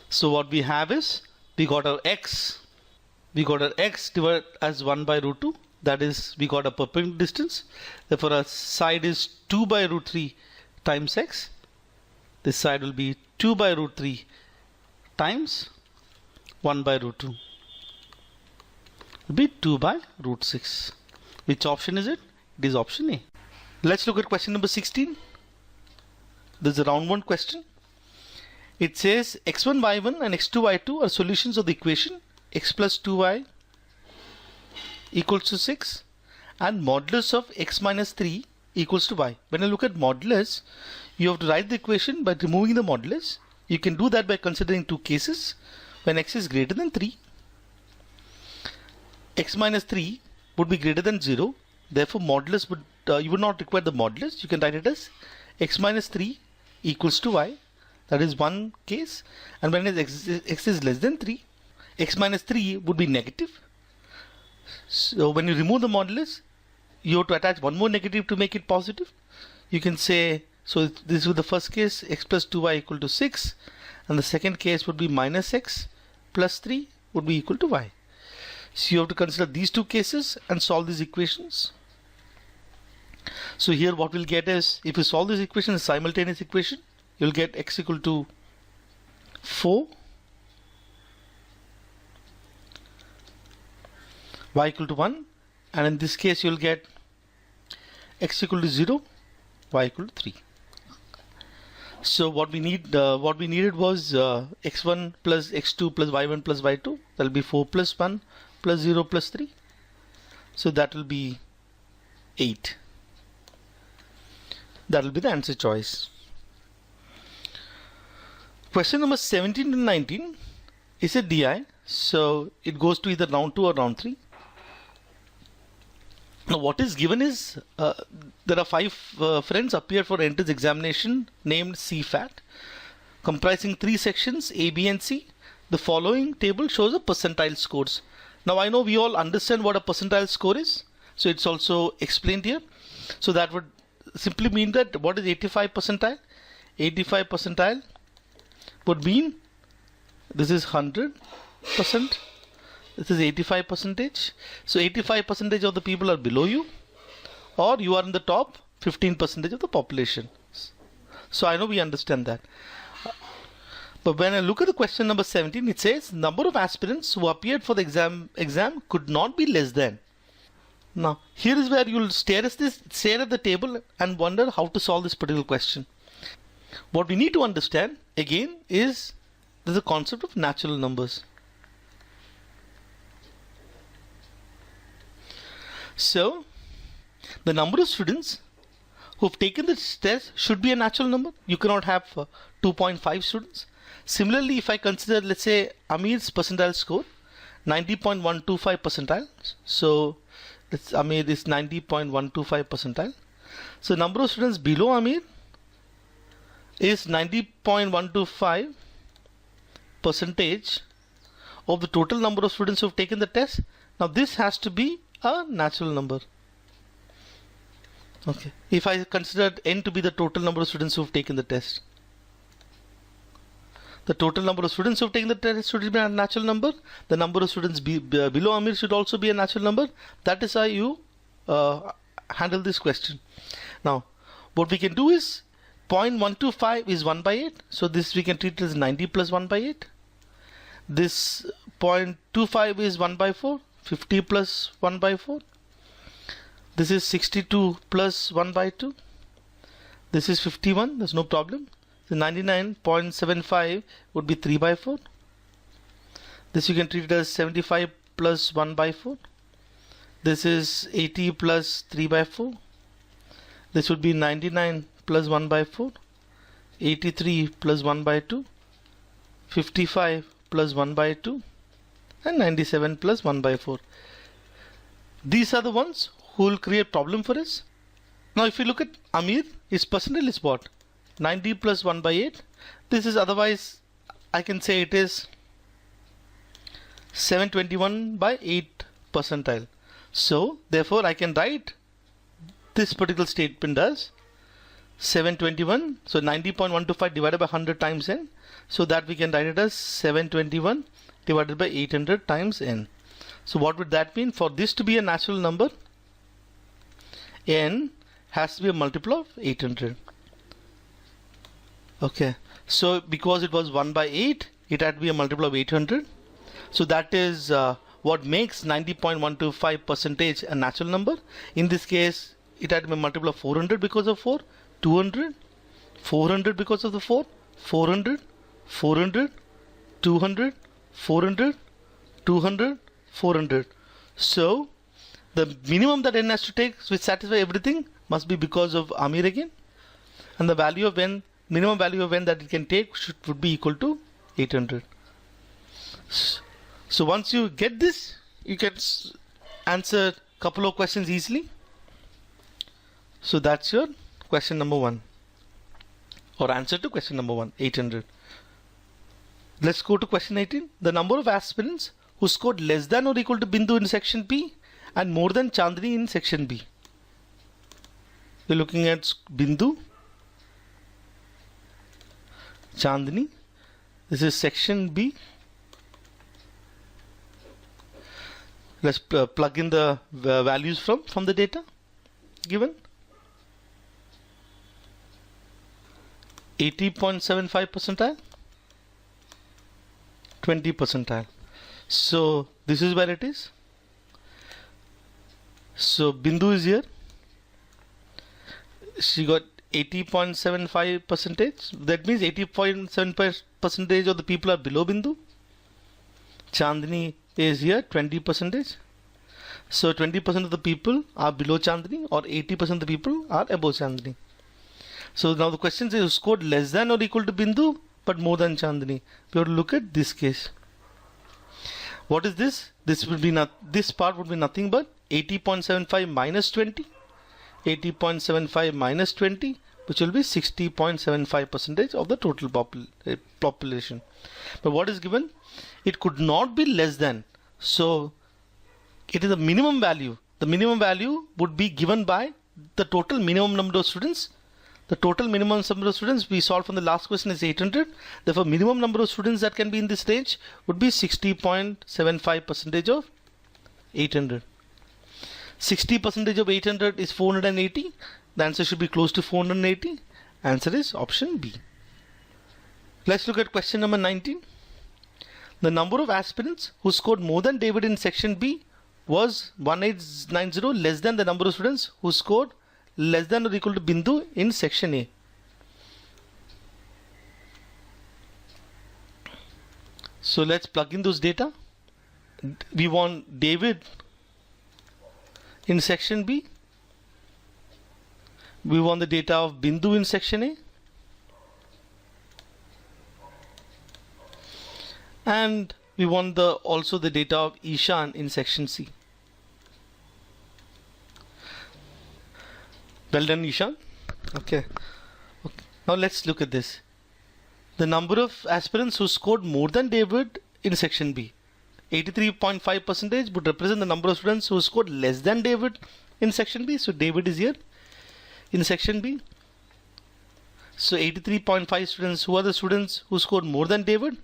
So what we have is, we got our x divided as 1 by root 2. That is, we got a perpendicular distance. Therefore our side is 2 by root 3 times x. This side will be 2 by root 3 times 1 by root 2. It will be 2 by root 6. Which option is it? It is option A. Let's look at question number 16. This is a round 1 question. It says x1 y1 and x2 y2 are solutions of the equation x plus 2y equals to 6 and modulus of x minus 3 equals to y. When I look at modulus, you have to write the equation by removing the modulus. You can do that by considering 2 cases. When x is greater than 3, x minus 3 would be greater than 0. Therefore modulus would, you would not require the modulus. You can write it as x minus 3 equals to y. That is one case. And when x is less than 3, x minus 3 would be negative. So when you remove the modulus, you have to attach one more negative to make it positive. You can say, so this is the first case, x plus 2y equal to 6, and the second case would be minus x plus 3 would be equal to y. So you have to consider these 2 cases and solve these equations. So here what we'll get is, if you solve this equation, a simultaneous equation, you'll get x equal to 4, y equal to 1, and in this case you'll get x equal to 0, y equal to 3. So what we needed was x1 plus x2 plus y1 plus y2. That will be 4 plus 1 plus 0 plus 3. So that will be 8. That will be the answer choice. Question number 17 to 19 is a DI. So it goes to either round 2 or round 3. Now what is given is there are 5 friends appear for entrance examination named CFAT, comprising 3 sections A, B and C. The following table shows the percentile scores. Now I know we all understand what a percentile score is, so it's also explained here. So that would simply mean that what is 85 percentile? 85 percentile would mean this is 100%. This is 85 percentage. So 85 percentage of the people are below you, or you are in the top 15 percentage of the population. So I know we understand that. But when I look at the question number 17, it says number of aspirants who appeared for the exam could not be less than. Now here is where you will stare at the table and wonder how to solve this particular question. What we need to understand again is the concept of natural numbers. So the number of students who have taken this test should be a natural number. You cannot have 2.5 students. Similarly, if I consider, let's say, Amir's percentile score 90.125 percentile, so Amir is 90.125 percentile. So number of students below Amir is 90.125 percentage of the total number of students who have taken the test. Now this has to be a natural number. Okay, if I consider n to be the total number of students who have taken the test, the total number of students who have taken the test should be a natural number. The number of students below Amir should also be a natural number. That is how you handle this question. Now what we can do is 0.125 is 1 by 8. So this we can treat as 90 plus 1 by 8. This 0.25 is 1 by 4. 50 plus 1 by 4. This is 62 plus 1 by 2. This is 51. There's no problem. The 99.75 would be 3 by 4. This you can treat it as 75 plus 1 by 4. This is 80 plus 3 by 4. This would be 99 plus 1 by 4. 83 plus 1 by 2. 55 plus 1 by 2. And 97 plus 1 by 4. These are the ones who will create problem for us. Now if you look at Amir, his percentile is what? 90 plus 1 by 8. This is, otherwise I can say it is 721 by 8 percentile. So therefore I can write this particular statement as 721. So 90.125 divided by 100 times n. So that we can write it as 721 divided by 800 times n. So what would that mean? For this to be a natural number, n has to be a multiple of 800. Okay, so because it was 1 by 8, it had to be a multiple of 800. So that is what makes 90.125 percentage a natural number. In this case, it had to be a multiple of 400 because of 4, 200, 400 because of the 4, 400, 400, 200, 400, 200, 400. So the minimum that n has to take which satisfy everything must be because of Amir again, and the value of n, minimum value of n that it can take would be equal to 800. So once you get this, you can answer a couple of questions easily. So that's your question number 1, or answer to question number 1, 800. Let's go to question 18. The number of aspirants who scored less than or equal to Bindu in section P and more than Chandni in section B. We're looking at Bindu, Chandni. This is section B. Let's plug in the values from the data given. 80.75 percentile, 20 percentile. So this is where it is. So Bindu is here. She got 80.75 percentage. That means 80.75 percentage of the people are below Bindu. Chandni is here, 20 percentage. So 20% of the people are below Chandni, or 80% of the people are above Chandni. So now the question says who scored less than or equal to Bindu but more than Chandni. We have to look at this case. What is this? This will be this part would be nothing but 80.75 minus 20. 80.75 minus 20, which will be 60.75% of the total population. But what is given? It could not be less than. So it is a minimum value. The minimum value would be given by the total minimum number of students. The total minimum number of students we solved from the last question is 800. Therefore, minimum number of students that can be in this range would be 60.75% of 800. 60% of 800 is 480. The answer should be close to 480. Answer is option B. Let's look at question number 19. The number of aspirants who scored more than David in section B was 1890 less than the number of students who scored less than or equal to Bindu in section A. So let's plug in those data. We want David in section B. We want the data of Bindu in section A. And we want also the data of Ishan in section C. Well done, Ishan. Okay. Now let's look at this. The number of aspirants who scored more than David in section B. 83.5% would represent the number of students who scored less than David in section B. So David is here in section B. So 83.5 students. Who are the students who scored more than David?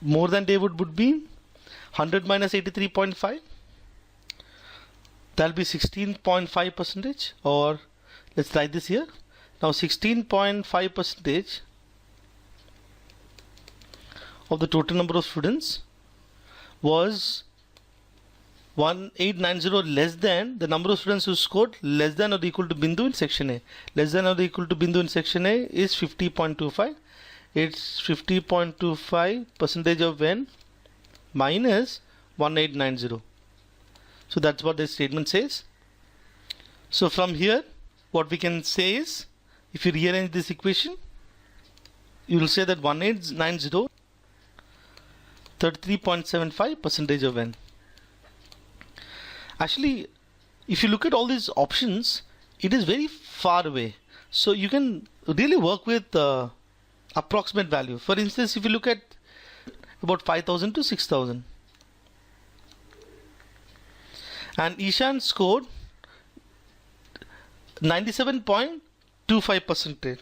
More than David would be 100 minus 83.5. That will be 16.5%, or let's write this here. Now 16.5% of the total number of students was 1890 less than the number of students who scored less than or equal to Bindu in section A. Less than or equal to Bindu in section A is 50.25. It's 50.25% of n minus 1890. So that's what this statement says. So from here, what we can say is, if you rearrange this equation, you will say that 1890 33.75% of n. Actually, if you look at all these options, it is very far away. So you can really work with approximate value. For instance, if you look at about 5,000 to 6,000. And Ishan scored 97.25%.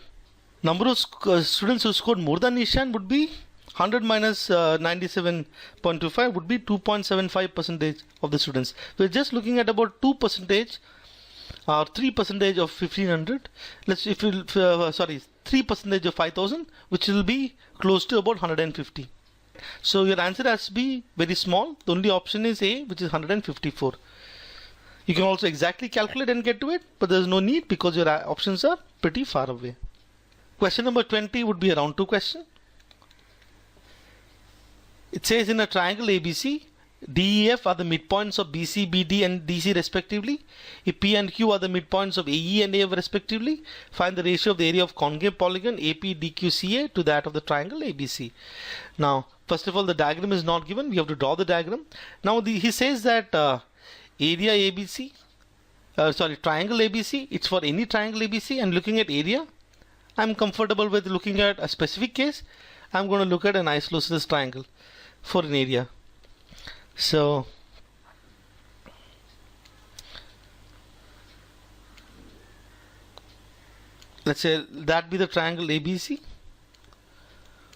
Number of students who scored more than Ishan would be 100 minus 97.25 would be 2.75% of the students. We're just looking at about 2% or 3% of 1500. Let's 3% of 5000, which will be close to about 150. So your answer has to be very small. The only option is A, which is 154. You can also exactly calculate and get to it, but there's no need because your options are pretty far away. Question number 20 would be a round 2 question. It says in a triangle ABC, DEF are the midpoints of BC, BD and DC respectively. If P and Q are the midpoints of AE and AF respectively, find the ratio of the area of concave polygon AP DQCA to that of the triangle ABC. Now, first of all, the diagram is not given. We have to draw the diagram. Now, he says that area ABC, triangle ABC, it's for any triangle ABC, and looking at area, I'm comfortable with looking at a specific case. I'm going to look at an isosceles triangle for an area. So let's say that be the triangle ABC.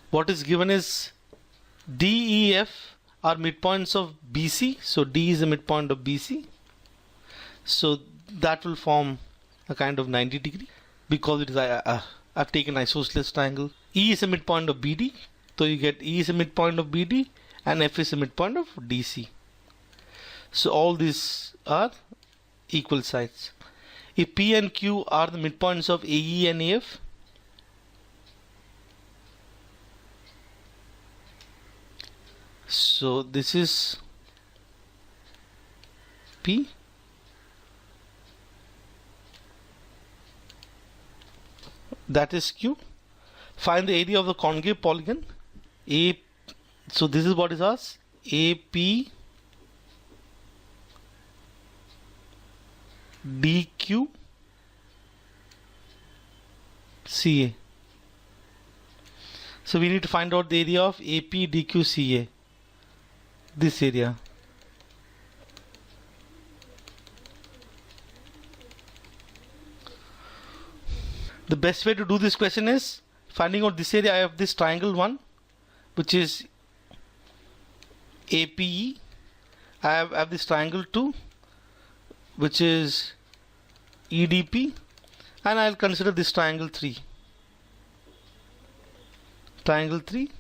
What is given is DEF are midpoints of BC. So D is the midpoint of BC. So that will form a kind of 90 degree because it is I've taken isosceles triangle. E is a midpoint of BD. So you get E is a midpoint of BD and F is a midpoint of DC. So all these are equal sides. If P and Q are the midpoints of AE and AF, so this is P that is Q. Find the area of the concave polygon A. So this is what is asked, AP DQ CA. So we need to find out the area of AP DQ CA, this area. The best way to do this question is finding out this area. I have this triangle 1, which is APE. I have this triangle 2, which is EDP, and I'll consider this triangle 3. Triangle 3.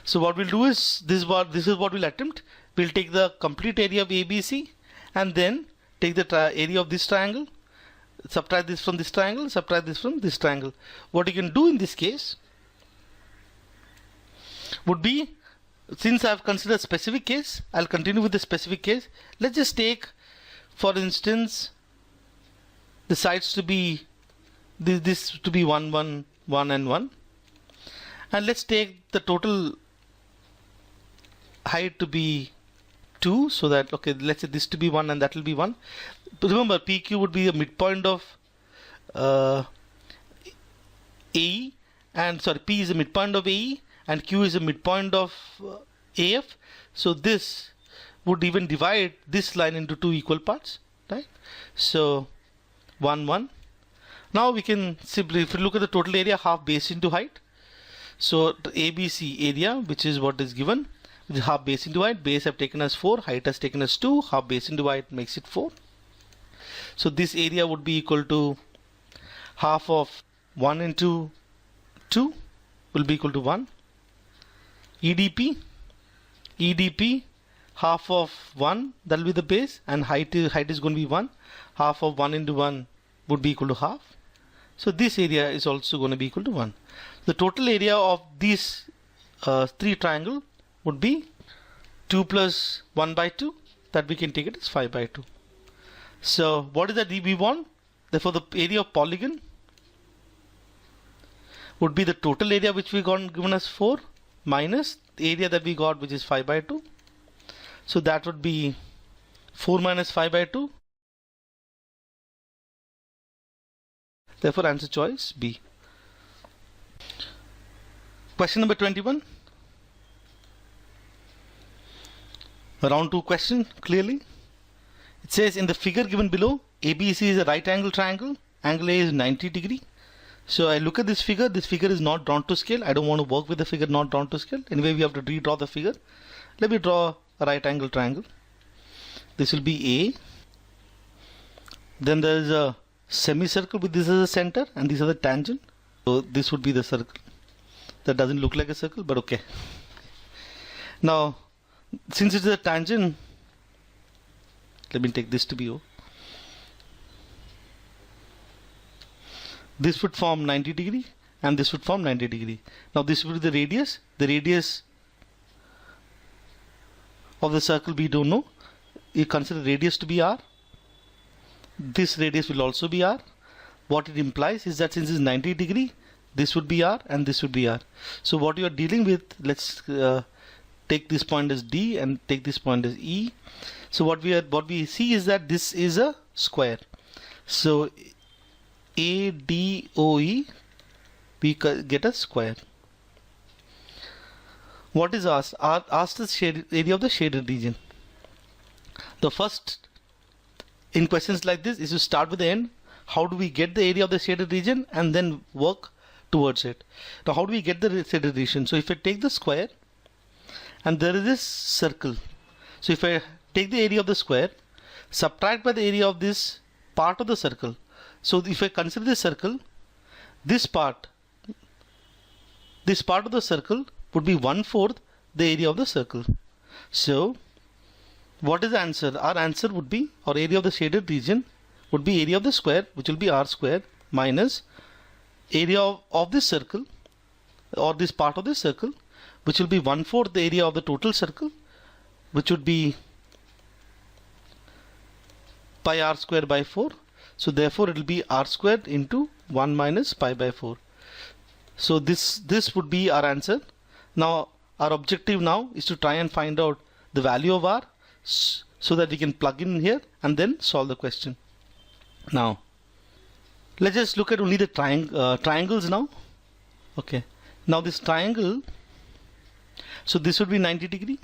So what we'll do is this is what we'll attempt. We'll take the complete area of ABC and then take the area of this triangle, subtract this from this triangle, subtract this from this triangle. What you can do in this case would be, since I've considered a specific case, I'll continue with the specific case. Let's just take, for instance, the sides to be this to be 1, 1, 1 and 1, and let's take the total height to be 2, so that, okay, let's say this to be 1 and that will be 1. But remember, PQ would be the midpoint of AE, and sorry, P is the midpoint of AE and Q is the midpoint of AF. So this would even divide this line into 2 equal parts, right? So 1, 1. Now we can simply, if you look at the total area, half base into height. So the ABC area, which is what is given, which is half base into height. Base I've taken as 4, height has taken as 2, half base into height makes it 4. So this area would be equal to half of 1 into 2 will be equal to 1. EDP, half of 1, that will be the base, and height is going to be 1. Half of 1 into 1 would be equal to half. So this area is also going to be equal to 1. The total area of these 3 triangles would be 2 plus 1 by 2, that we can take it as 5 by 2. So what is that we want? Therefore the area of polygon would be the total area which we got given as 4 minus the area that we got, which is 5 by 2. So that would be 4 minus 5 by 2. Therefore answer choice B. Question number 21. Round 2 question clearly. It says in the figure given below, ABC is a right angle triangle. Angle A is 90 degree. So I look at this figure is not drawn to scale. I don't want to work with the figure not drawn to scale. Anyway, we have to redraw the figure. Let me draw a right angle triangle. This will be A. Then there is a semicircle with this as a center and this is a tangent. So this would be the circle. That doesn't look like a circle, but okay. Now, since it is a tangent, let me take this to be O. This would form 90 degree and this would form 90 degree. Now this would be the radius. The radius of the circle we don't know. You consider radius to be R. This radius will also be R. What it implies is that since it's 90 degree, this would be R and this would be R. So what you are dealing with, let's take this point as D and take this point as E. So what we see is that this is a square. So ADOE, we get a square. What is asked? Asked the area of the shaded region. The first in questions like this is to start with the end. How do we get the area of the shaded region and then work towards it? Now how do we get the shaded region? So if I take the square and there is this circle. So if I take the area of the square, subtract by the area of this part of the circle. So if I consider this circle, this part of the circle would be 1/4 the area of the circle. So what is the answer? Our answer would be, or area of the shaded region would be area of the square, which will be R square, minus area of this circle or this part of this circle, which will be 1/4 the area of the total circle, which would be pi R square by 4. So therefore it will be r squared into 1 minus pi by 4. So this would be our answer. Now our objective now is to try and find out the value of r so that we can plug in here and then solve the question. Now let's just look at only the triangles now. Okay, now this triangle, so this would be 90 degree,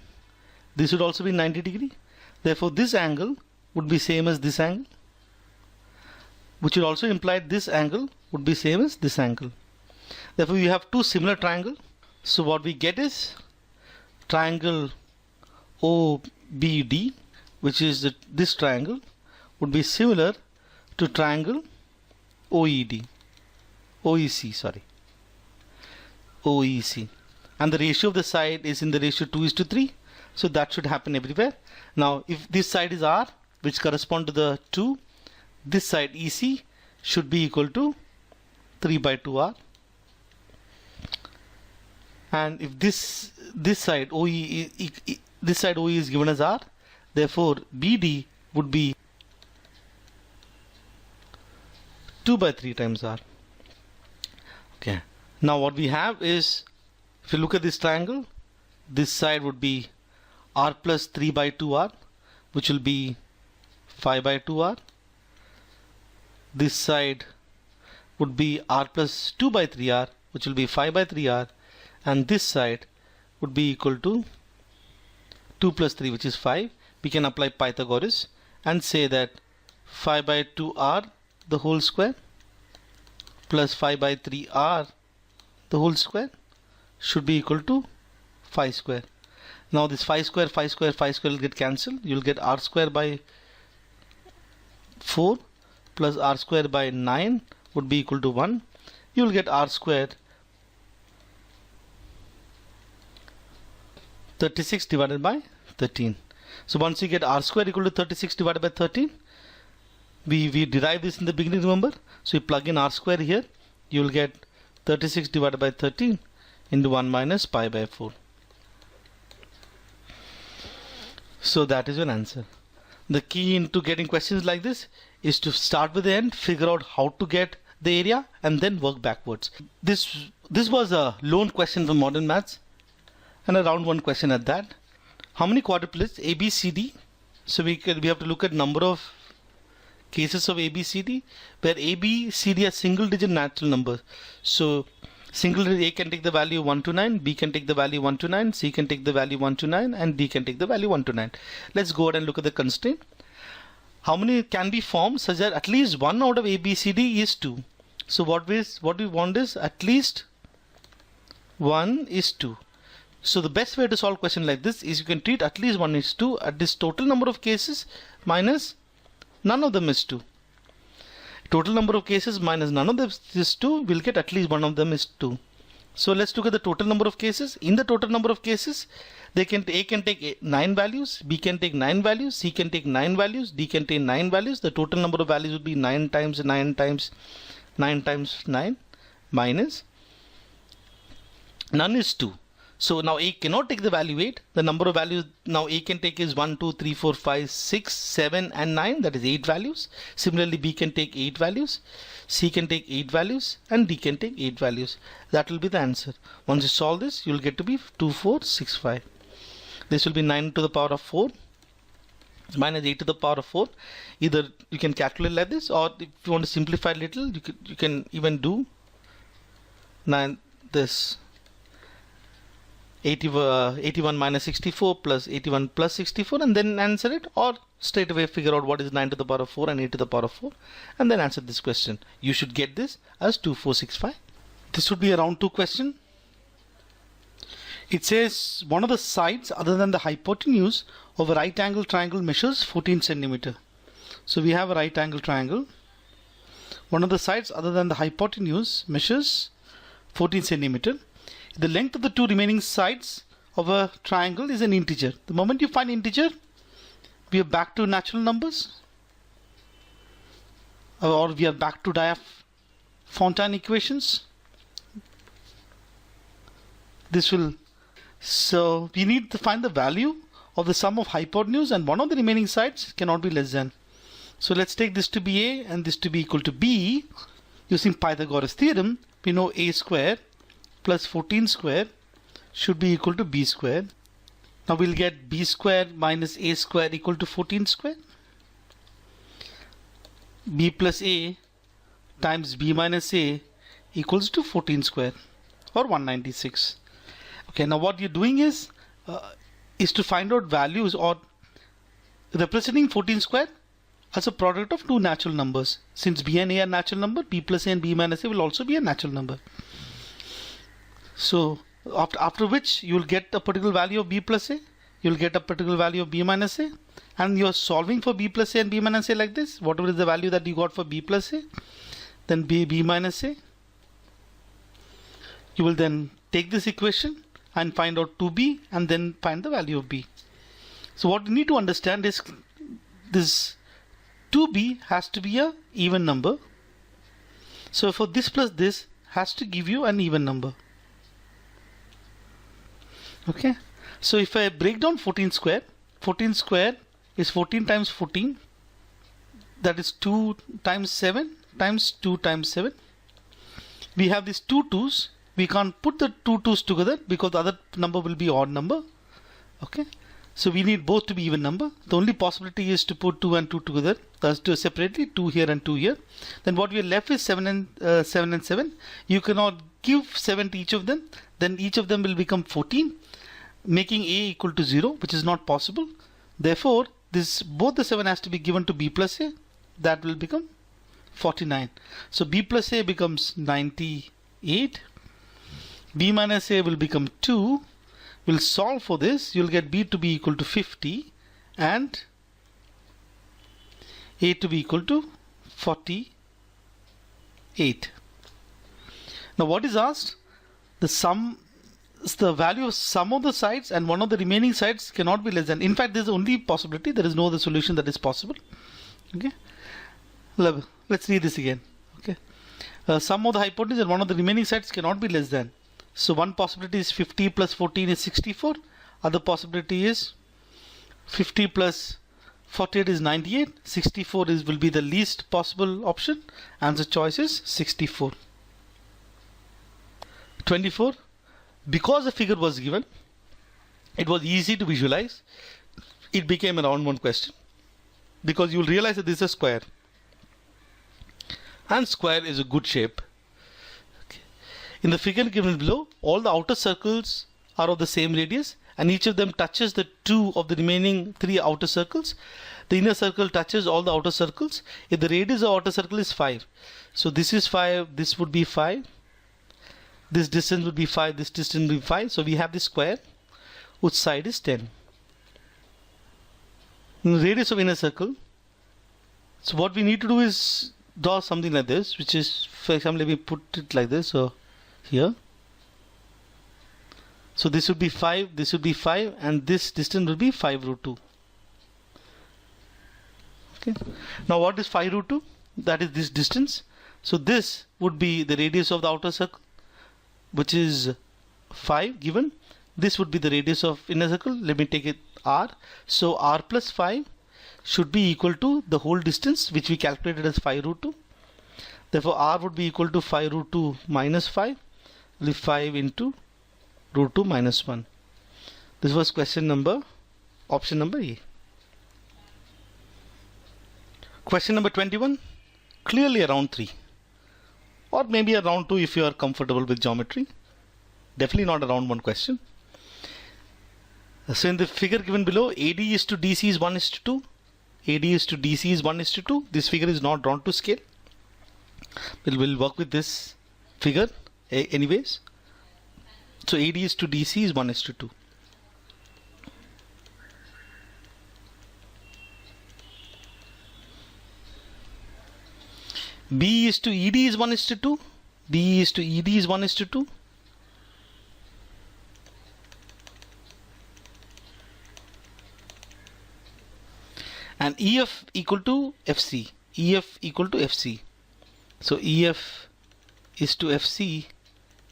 this would also be 90 degree. Therefore this angle would be same as this angle, which would also imply this angle would be same as this angle. Therefore we have two similar triangles. So what we get is triangle OBD, which is this triangle, would be similar to triangle OEC, and the ratio of the side is in the ratio 2:3, so that should happen everywhere. Now if this side is R, which correspond to the 2, this side EC should be equal to 3/2R, and if this side OE is given as R, therefore BD would be 2/3 times R. Okay, now what we have is, if you look at this triangle, this side would be R plus 3/2R, which will be 5/2R. This side would be R plus 2/3R, which will be 5/3R, and this side would be equal to 2 plus 3, which is 5. We can apply Pythagoras and say that 5/2R the whole square plus 5/3R the whole square should be equal to 5 square. Now this 5 square will get cancelled. You'll get R square by 4 plus R square by 9 would be equal to 1. You'll get R squared 36 divided by 13. So once you get R square equal to 36 divided by 13, we derived this in the beginning, remember? So you plug in R square here, you will get 36 divided by 13 into 1 minus pi by 4. So that is your answer. The key into getting questions like this is to start with the end, figure out how to get the area, and then work backwards. This was a lone question from modern maths, and a round one question at that. How many quadruplets A, B, C, D? So we have to look at number of cases of A, B, C, D, where A, B, C, D are single digit natural numbers. So single digit A can take the value 1 to 9, B can take the value 1 to 9, C can take the value 1 to 9, and D can take the value 1 to 9. Let's go ahead and look at the constraint. How many can be formed such that at least one out of A, B, C, D is 2? So what we want is at least 1 is 2. So the best way to solve a question like this is you can treat at least 1 is 2 at this total number of cases minus none of them is 2. Total number of cases minus none of them is 2, we'll get at least one of them is 2. So let's look at the total number of cases. In the total number of cases, A can take 9 values, B can take 9 values, C can take 9 values, D can take 9 values. The total number of values would be 9 times 9 times 9 times 9 minus none is 2. So now A cannot take the value 8. The number of values now A can take is 1, 2, 3, 4, 5, 6, 7 and 9. That is 8 values. Similarly, B can take 8 values. C can take 8 values. And D can take 8 values. That will be the answer. Once you solve this, you will get to be 2, 4, 6, 5. This will be 9 to the power of 4 minus 8 to the power of 4. Either you can calculate like this, or if you want to simplify a little, you can even do 9 this 81 minus 64 plus 81 plus 64 and then answer it, or straight away figure out what is 9 to the power of 4 and 8 to the power of 4 and then answer this question. You should get this as 2465. This would be a round 2 question. It says one of the sides other than the hypotenuse of a right angle triangle measures 14 centimeter. So we have a right angle triangle. One of the sides other than the hypotenuse measures 14 centimeter. The length of the two remaining sides of a triangle is an integer. The moment you find integer, we are back to natural numbers, or we are back to Diophantine equations. So we need to find the value of the sum of hypotenuse, and one of the remaining sides cannot be less than. So let's take this to be A and this to be equal to B. Using Pythagoras theorem, we know A square plus 14 square should be equal to B square. Now we'll get B square minus A square equal to 14 square. B plus A times B minus A equals to 14 square or 196. Okay, now what you're doing is to find out values or representing 14 square as a product of two natural numbers. Since B and A are natural number, B plus A and B minus A will also be a natural number. So after which you will get a particular value of B plus A, you will get a particular value of B minus A, and you are solving for B plus A and B minus A like this. Whatever is the value that you got for B plus A, then B minus A. You will then take this equation and find out 2B and then find the value of B. So what you need to understand is this 2B has to be a even number. So for this plus this has to give you an even number. Okay. So if I break down 14 square is 14 times 14. That is 2 times 7 times 2 times 7. We have these two 2's. We can't put the two 2's together because the other number will be odd number. Okay. So we need both to be even number. The only possibility is to put 2 and 2 together. That's to separately 2 here and 2 here. Then what we are left is 7 and 7. You cannot give 7 to each of them. Then each of them will become 14, making A equal to 0, which is not possible. Therefore, both the 7 has to be given to B plus A. That will become 49. So B plus A becomes 98. B minus A will become 2. We'll solve for this. You'll get B to be equal to 50 and A to be equal to 48. Now what is asked? The sum is the value of sum of the sides and one of the remaining sides cannot be less than. In fact, there is only possibility. There is no other solution that is possible. Okay. Let's read this again. Okay. Sum of the hypotenuse and one of the remaining sides cannot be less than. So one possibility is 50 plus 14 is 64. Other possibility is 50 plus 48 is 98. 64 will be the least possible option. Answer choice is 64. 24. Because the figure was given, it was easy to visualize. It became a round 1 question. Because you will realize that this is a square. And square is a good shape. In the figure given below, all the outer circles are of the same radius and each of them touches the 2 of the remaining 3 outer circles. The inner circle touches all the outer circles. If the radius of outer circle is 5, so this is 5, this would be 5, this distance would be 5, this distance would be 5. So we have this square whose side is 10. In the radius of inner circle, so what we need to do is draw something like this, which is, for example, let me put it like this. So here, so this would be 5, this would be 5, and this distance will be 5 root 2. Okay. Now what is 5 root 2? That is this distance. So this would be the radius of the outer circle, which is 5 given. This would be the radius of inner circle. Let me take it r. So r plus 5 should be equal to the whole distance, which we calculated as 5 root 2. Therefore r would be equal to 5 root 2 minus 5. 5 into root 2 minus 1. This was option number A. Question number 21. Clearly a round 3. Or maybe a round 2 if you are comfortable with geometry. Definitely not a round 1 question. So in the figure given below, AD is to DC is 1:2. AD is to DC is 1:2. This figure is not drawn to scale. We'll work with this figure anyways. So AD is to DC is 1:2. B is to ED is 1:2. B is to ED is 1:2. And EF equal to FC. EF equal to FC. So EF is to FC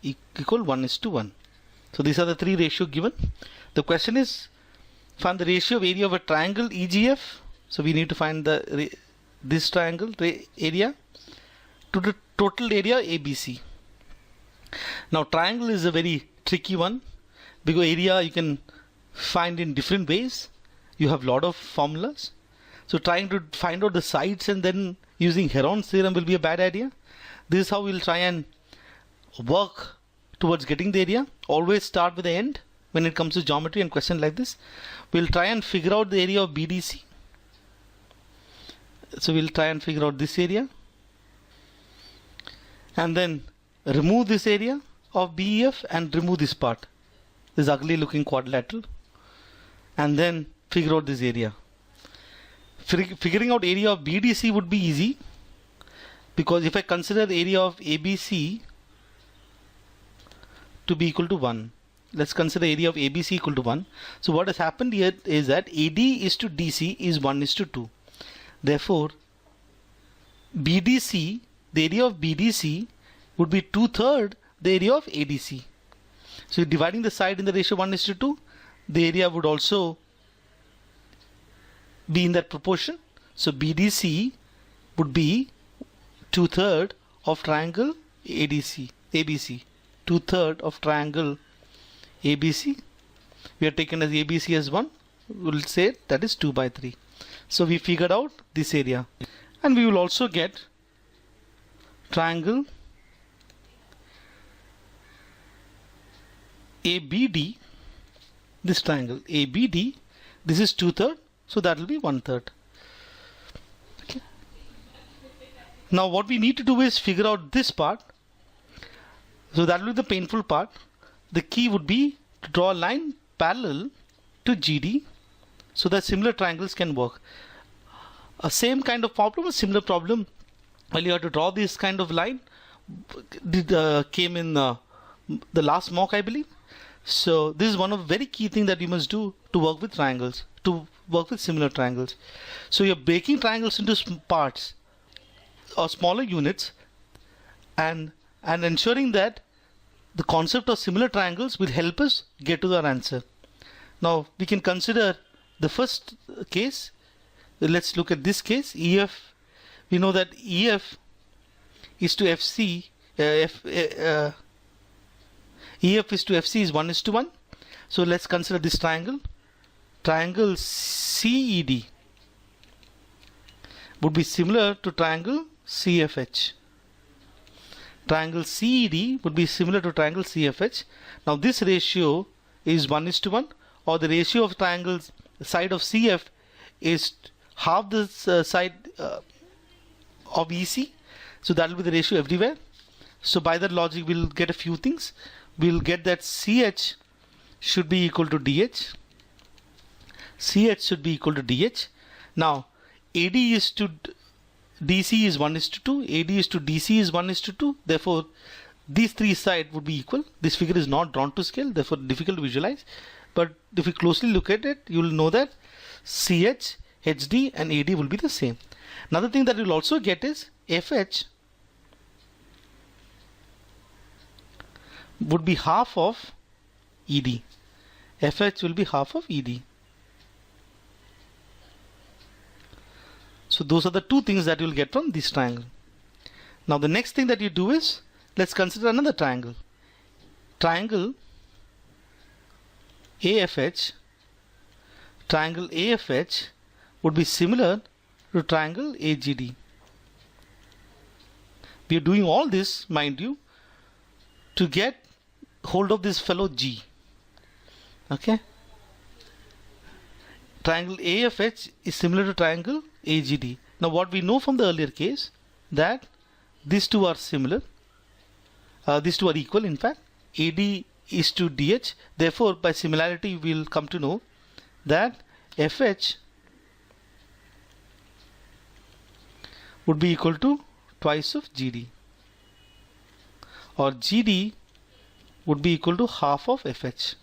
equal 1:1. So these are the 3 ratios given. The question is, find the ratio of area of a triangle EGF. So we need to find the this triangle area to the total area ABC. Now triangle is a very tricky one because area you can find in different ways. You have a lot of formulas. So trying to find out the sides and then using Heron's theorem will be a bad idea. This is how we'll try and work towards getting the area. Always start with the end when it comes to geometry and questions like this. We'll try and figure out the area of BDC. So we'll try and figure out this area and then remove this area of BEF and remove this part, this ugly looking quadrilateral, and then figure out this area. Figuring out area of BDC would be easy because if I consider the area of ABC to be equal to 1, let's consider area of ABC equal to 1. So what has happened here is that AD is to DC is 1:2. Therefore, BDC, the area of BDC would be 2/3 the area of ADC. So dividing the side in the ratio 1:2, the area would also be in that proportion. So BDC would be 2/3 of triangle ABC. 2/3 of triangle ABC. We are taken as ABC as 1. We'll say that is 2/3. So we figured out this area. And we will also get triangle ABD, this triangle ABD, this is 2/3, so that will be 1/3. Okay. Now what we need to do is figure out this part. So that will be the painful part. The key would be to draw a line parallel to GD so that similar triangles can work. A same kind of problem, a similar problem, well, you have to draw this kind of line, came in the last mock, I believe. So this is one of the very key things that you must do to work with triangles, to work with similar triangles. So you're breaking triangles into parts or smaller units and ensuring that the concept of similar triangles will help us get to our answer. Now we can consider the first case. Let's look at this case. EF, we know that EF is to FC, EF is to FC is 1:1. So let's consider this triangle. Triangle CED would be similar to triangle CFH. Triangle CED would be similar to triangle CFH. Now this ratio is 1:1, or the ratio of triangles side of CF is half the side of EC. So that will be the ratio everywhere. So by that logic we'll get a few things. We'll get that CH should be equal to DH. CH should be equal to DH. Now AD is to DC is 1:2, AD is to DC is 1:2. Therefore these three sides would be equal. This figure is not drawn to scale, therefore difficult to visualize. But if you closely look at it, you will know that CH, HD and AD will be the same. Another thing that you'll also get is FH would be half of ED. FH will be half of ED. So those are the two things that you'll get from this triangle. Now the next thing that you do is, let's consider another triangle. Triangle AFH. Triangle AFH would be similar to triangle AGD. We are doing all this, mind you, to get hold of this fellow G. Okay. Triangle AFH is similar to triangle AGD. Now what we know from the earlier case, that these two are similar. These two are equal in fact. AD is to DH. Therefore by similarity we will come to know that FH would be equal to twice of GD, or GD would be equal to half of FH.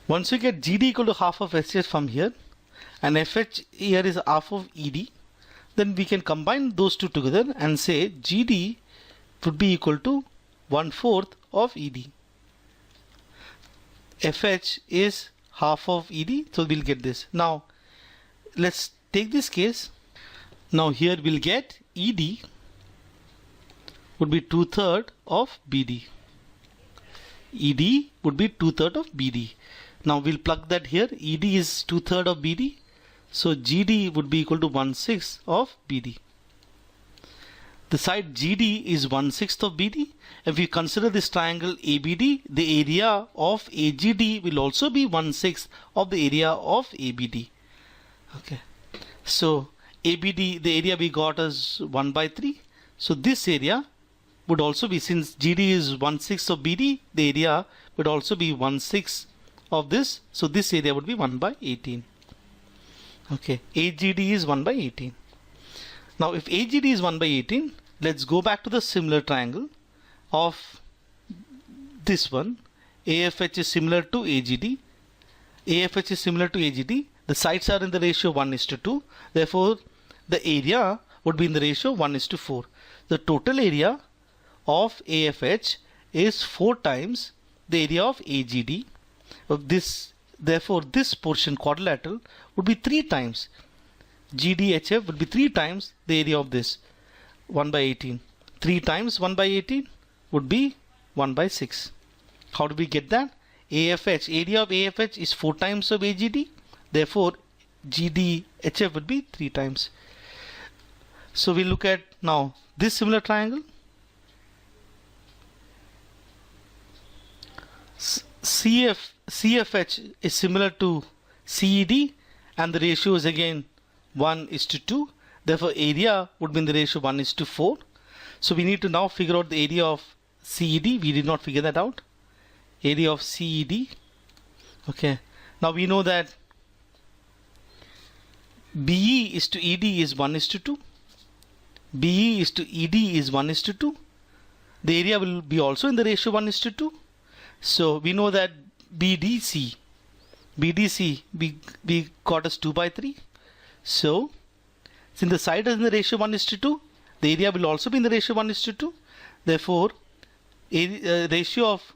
Once you get GD equal to half of FH from here and FH here is half of ED, then we can combine those two together and say GD would be equal to 1/4 of ED. FH is half of ED, so we'll get this. Now let's take this case. Now here we'll get ED would be 2/3 of BD. ED would be 2/3 of BD. Now we'll plug that here. ED is 2/3 of BD. So GD would be equal to 1/6 of BD. The side GD is 1/6 of BD. If we consider this triangle ABD, the area of AGD will also be 1/6 of the area of ABD. Okay. So ABD, the area we got is 1/3. So this area would also be, since GD is 1/6 of BD, the area would also be 1/6 of this. So this area would be 1/18. Okay, AGD is 1/18. Now if AGD is 1/18, let's go back to the similar triangle of this one. AFH is similar to AGD. AFH is similar to AGD. The sides are in the ratio 1:2. Therefore, the area would be in the ratio 1:4. The total area of AFH is 4 times the area of AGD. Of this, therefore, this portion quadrilateral would be 3 times. GDHF would be 3 times the area of this 1/18. 3 times 1/18 would be 1/6. How do we get that? AFH, area of AFH is 4 times of AGD. Therefore, GDHF would be 3 times. So we look at now this similar triangle. CFH is similar to CED and the ratio is again 1:2. Therefore, area would be in the ratio 1:4. So we need to now figure out the area of CED. We did not figure that out. Area of CED. Okay. Now we know that BE is to ED is 1:2. BE is to ED is 1:2. The area will be also in the ratio 1:2. So we know that BDC we got as 2/3. So since the side is in the ratio 1:2, the area will also be in the ratio 1:2. Therefore, ratio of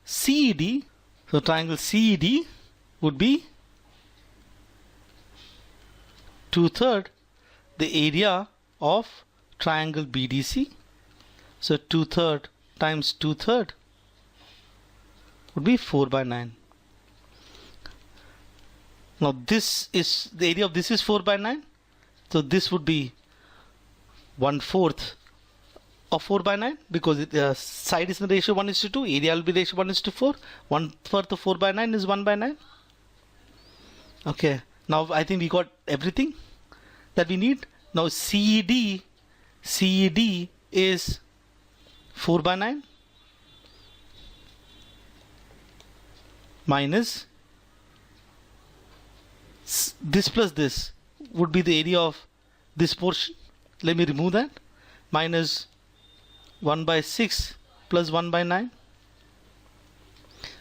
CED, so triangle CED would be 2/3 the area of triangle BDC. So 2/3 times 2/3 would be 4/9. Now this is the area of this is 4/9. So this would be 1/4 of 4/9 because the side is in the ratio 1:2. Area will be ratio 1:4. 1/4 of 4/9 is 1/9. Okay. Now I think we got everything that we need. Now CED is 4/9 minus this plus this would be the area of this portion. Let me remove that. Minus 1/6 plus 1/9.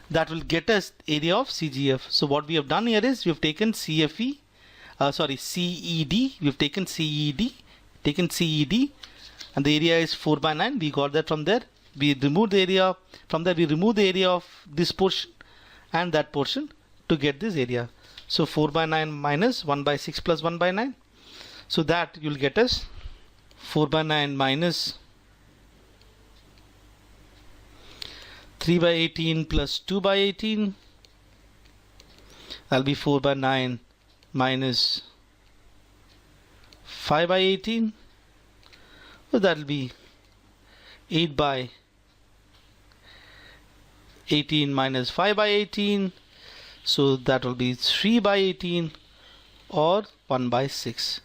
That will get us area of CGF. So what we have done here is we have taken CED. We have taken CED, and the area is 4/9. We got that from there. We removed the area from there. We remove the area of this portion and that portion to get this area. So 4/9 minus 1/6 plus 1/9. So that you'll get us 4/9 minus 3/18 plus 2/18. That'll be 4/9 minus 5/18. So that'll be 8/18 minus 5/18. So that will be 3/18 or 1/6.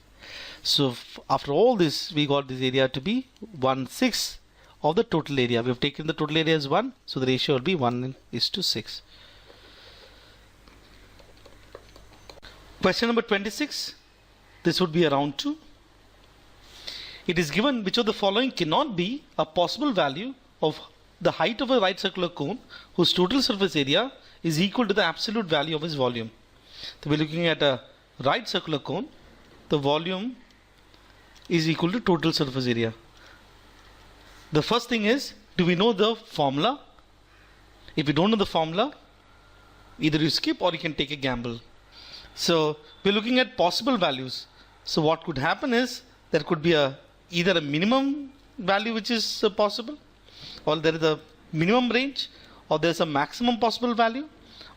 So after all this, we got this area to be 1/6 of the total area. We have taken the total area as 1, so the ratio will be 1:6. Question number 26. This would be a round 2. It is given which of the following cannot be a possible value of the height of a right circular cone whose total surface area is equal to the absolute value of its volume. So we're looking at a right circular cone. The volume is equal to total surface area. The first thing is, do we know the formula? If you don't know the formula, either you skip or you can take a gamble. So we're looking at possible values. So what could happen is there could be either a minimum value which is possible, or there is a minimum range, or there's a maximum possible value,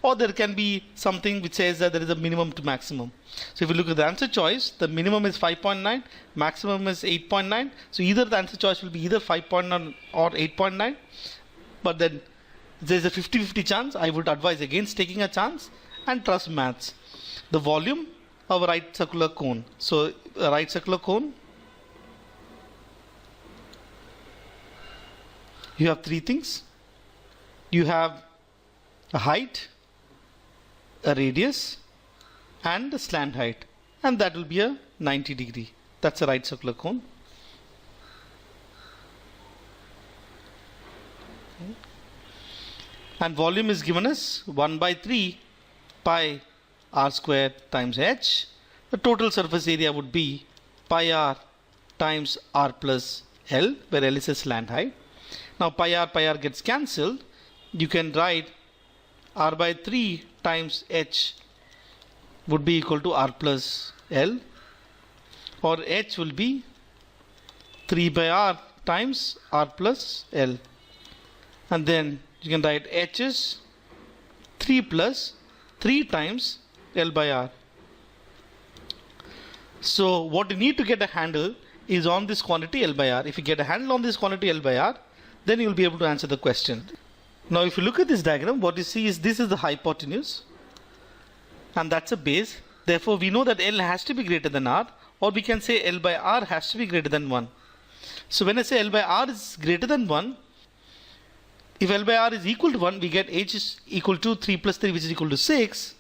or there can be something which says that there is a minimum to maximum. So if you look at the answer choice, the minimum is 5.9, maximum is 8.9. So either the answer choice will be either 5.9 or 8.9. But then there's a 50-50 chance. I would advise against taking a chance and trust maths. The volume of a right circular cone. So a right circular cone, you have three things. You have a height, a radius, and a slant height, and that will be a 90 degree. That's a right circular cone. And volume is given as 1 by 3 pi r square times h. The total surface area would be pi r times r plus l, where l is a slant height. Now pi r gets cancelled. You can write r by 3 times h would be equal to r plus l, or h will be 3 by r times r plus l, and then you can write h is 3 plus 3 times l by r. So what you need to get a handle is on this quantity l by r. If you get a handle on this quantity l by r, then you will be able to answer the question. Now if you look at this diagram, what you see is this is the hypotenuse and that's a base. Therefore we know that L has to be greater than R, or we can say L by R has to be greater than 1. So when I say L by R is greater than 1, if L by R is equal to 1, we get H is equal to 3 plus 3, which is equal to 6.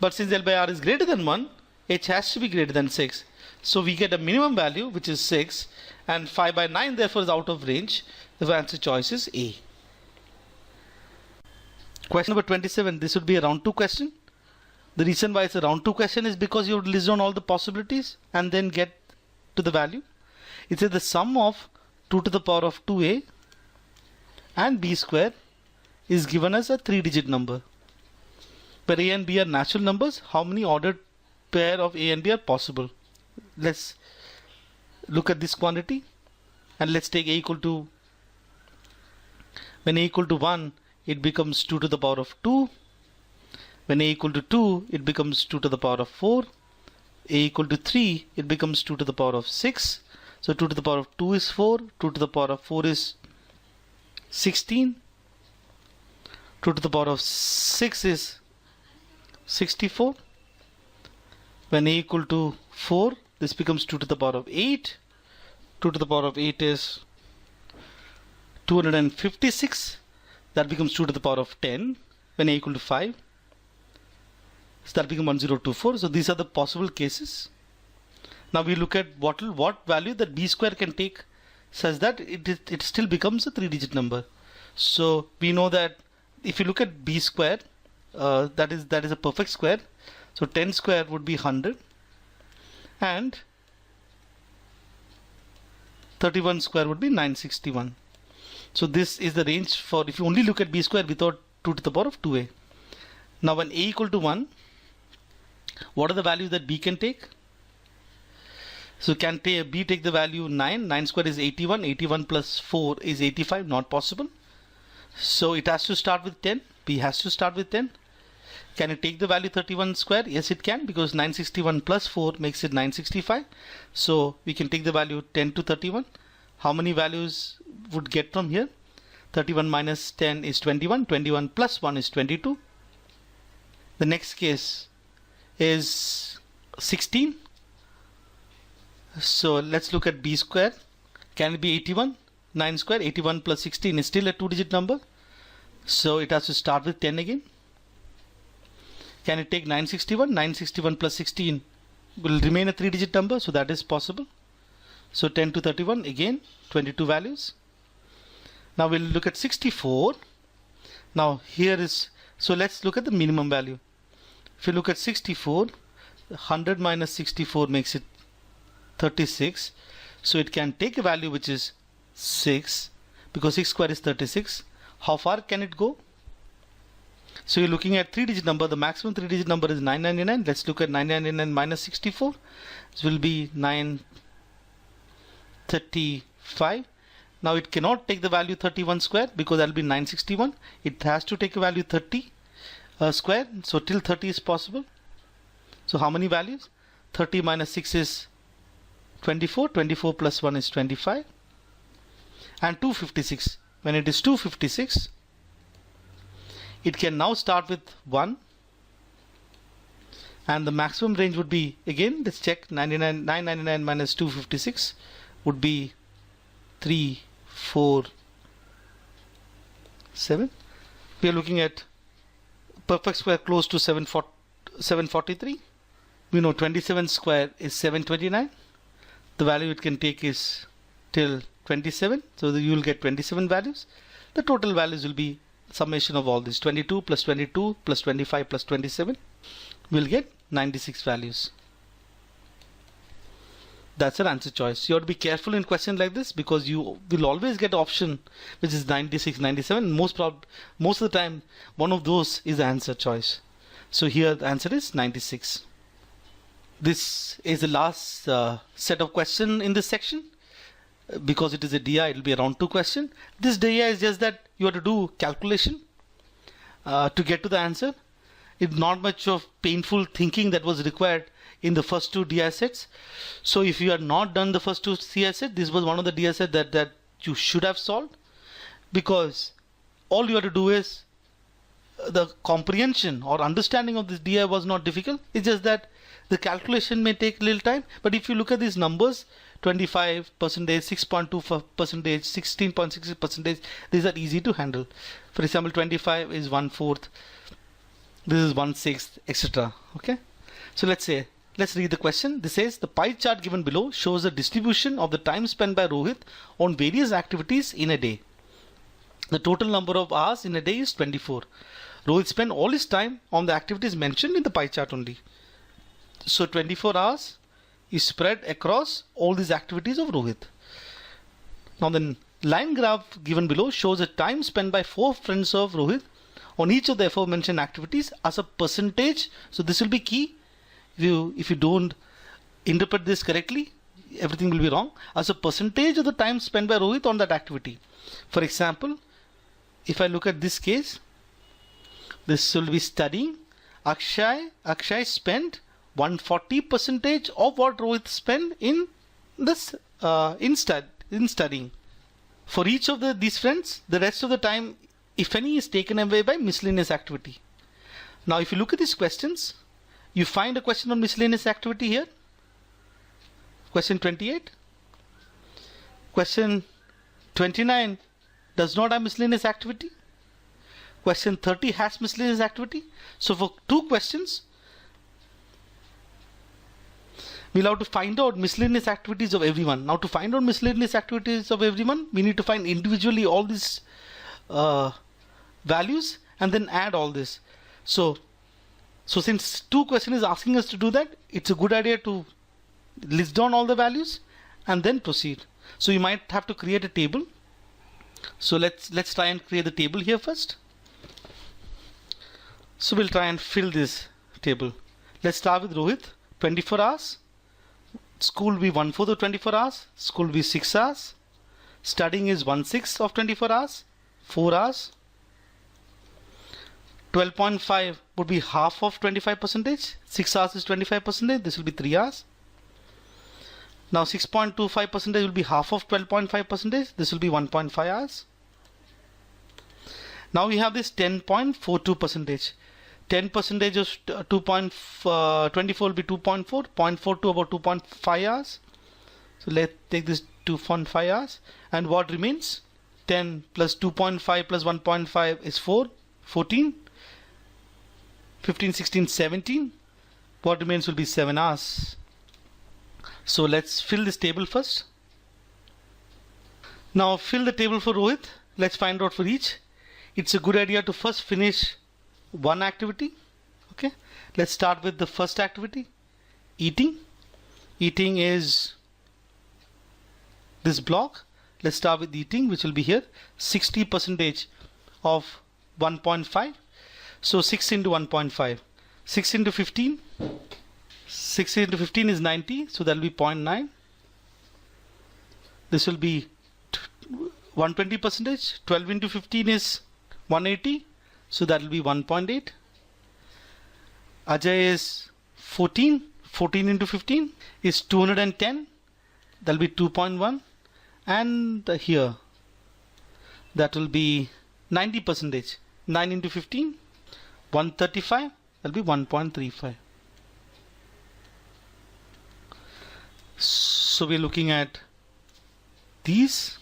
But since L by R is greater than 1, H has to be greater than 6. So we get a minimum value which is 6, and 5 by 9 therefore is out of range. The answer choice is A. Question number 27, this would be a round 2 question. The reason why it's a round 2 question is because you would list down all the possibilities and then get to the value. It says the sum of 2 to the power of 2a and b square is given as a 3-digit number. Where a and b are natural numbers, how many ordered pair of a and b are possible? Let's look at this quantity and let's take a equal to, when a equal to 1, it becomes 2 to the power of 2. When a equal to 2, it becomes 2 to the power of 4. A equal to 3, it becomes 2 to the power of 6. So 2 to the power of 2 is 4. 2 to the power of 4 is 16. 2 to the power of 6 is 64. When a equal to 4, this becomes 2 to the power of 8. 2 to the power of 8 is 256. That becomes 2 to the power of 10 when a equal to 5. So that becomes 1024. So these are the possible cases. Now we look at what value that b square can take such that it still becomes a 3-digit number. So we know that if you look at b square, that is a perfect square. So 10 square would be 100 and 31 square would be 961. So this is the range for if you only look at b square without 2 to the power of 2a. Now when a equal to 1, what are the values that b can take? So can b take the value 9? 9 square is 81. 81 plus 4 is 85. Not possible. So it has to start with 10. B has to start with 10. Can it take the value 31 square? Yes, it can, because 961 plus 4 makes it 965. So we can take the value 10 to 31. How many values would get from here? 31 minus 10 is 21. 21 plus 1 is 22. The next case is 16. So let's look at b square. Can it be 81? 9 square, 81 plus 16 is still a 2-digit number. So it has to start with 10 again. Can it take 961? 961 plus 16 will remain a 3-digit number, so that is possible. So 10 to 31, again 22 values. Now we'll look at 64. Now here is, so let's look at the minimum value. If you look at 64, 100 minus 64 makes it 36. So it can take a value which is 6, because 6 square is 36. How far can it go? So you're looking at 3-digit number. The maximum 3-digit number is 999. Let's look at 999 minus 64. This will be 935. Now it cannot take the value 31 square because that will be 961. It has to take a value 30 square. So till 30 is possible. So how many values? 30 minus 6 is 24. 24 plus 1 is 25. And 256. When it is 256, it can now start with 1. And the maximum range would be, again, let's check, 999 minus 256 would be 3, 4, 7. We are looking at perfect square close to 743. We know 27 square is 729. The value it can take is till 27. So you will get 27 values. The total values will be summation of all this. 22 plus 22 plus 25 plus 27. We'll get 96 values. That's your answer choice. You have to be careful in questions like this because you will always get an option which is 96, 97. Most of the time, one of those is the answer choice. So here the answer is 96. This is the last set of questions in this section. Because it is a DI, it will be around 2 questions. This DI is just that you have to do calculation to get to the answer. It's not much of painful thinking that was required in the first 2 DI sets. So if you had not done the first 2 DI sets, this was one of the DI sets that you should have solved, because all you have to do is the comprehension or understanding of this DI was not difficult. It's just that the calculation may take a little time. But if you look at these numbers, 25%, 6.2%, 16.6%, these are easy to handle. For example, 25 is 1/4, this is 1/6, etc. Okay, so let's read the question. This says the pie chart given below shows the distribution of the time spent by Rohit on various activities in a day. The total number of hours in a day is 24. Rohit spent all his time on the activities mentioned in the pie chart only. So 24 hours is spread across all these activities of Rohit. Now the line graph given below shows the time spent by 4 friends of Rohit on each of the aforementioned activities as a percentage. So this will be key. If you don't interpret this correctly, everything will be wrong. As a percentage of the time spent by Rohit on that activity. For example, if I look at this case, this will be studying. Akshay spent 140% of what Rohit spent in this in studying. For each of these friends, the rest of the time, if any, is taken away by miscellaneous activity. Now, if you look at these questions, you find a question on miscellaneous activity here. Question 28. Question 29 does not have miscellaneous activity. Question 30 has miscellaneous activity. So for 2 questions, we'll have to find out miscellaneous activities of everyone. Now to find out miscellaneous activities of everyone, we need to find individually all these values and then add all this. So since 2 questions is asking us to do that, it's a good idea to list down all the values and then proceed. So you might have to create a table. So let's try and create the table here first. So we'll try and fill this table. Let's start with Rohit. 24 hours. School will be 1/4 of 24 hours. School will be 6 hours. Studying is 1/6 of 24 hours. 4 hours. 12.5 would be half of 25%. 6 hours is 25%. This will be 3 hours. Now 6.25% will be half of 12.5%. This will be 1.5 hours. Now we have this 10.42%. 10% of 2.24 will be 2.4. 0.42 about 2.5 hours. So let's take this 2.5 hours. And what remains? 10 plus 2.5 plus 1.5 is 4. 14. 15, 16, 17. What remains will be 7 hours. So let's fill this table first. Now fill the table for Rohit. Let's find out for each. It's a good idea to first finish one activity. Okay, let's start with the first activity, eating. Eating is this block. Let's start with eating, which will be here, 60% of 1.5. So 6 into 1.5. 6 into 15. 6 into 15 is 90. So that will be 0.9. This will be 120 percentage. 12 into 15 is 180. So that will be 1.8. Ajay is 14. 14 into 15 is 210. That will be 2.1. And here, that will be 90 percentage. 9 into 15, 135. That will be 1.35. So we are looking at these.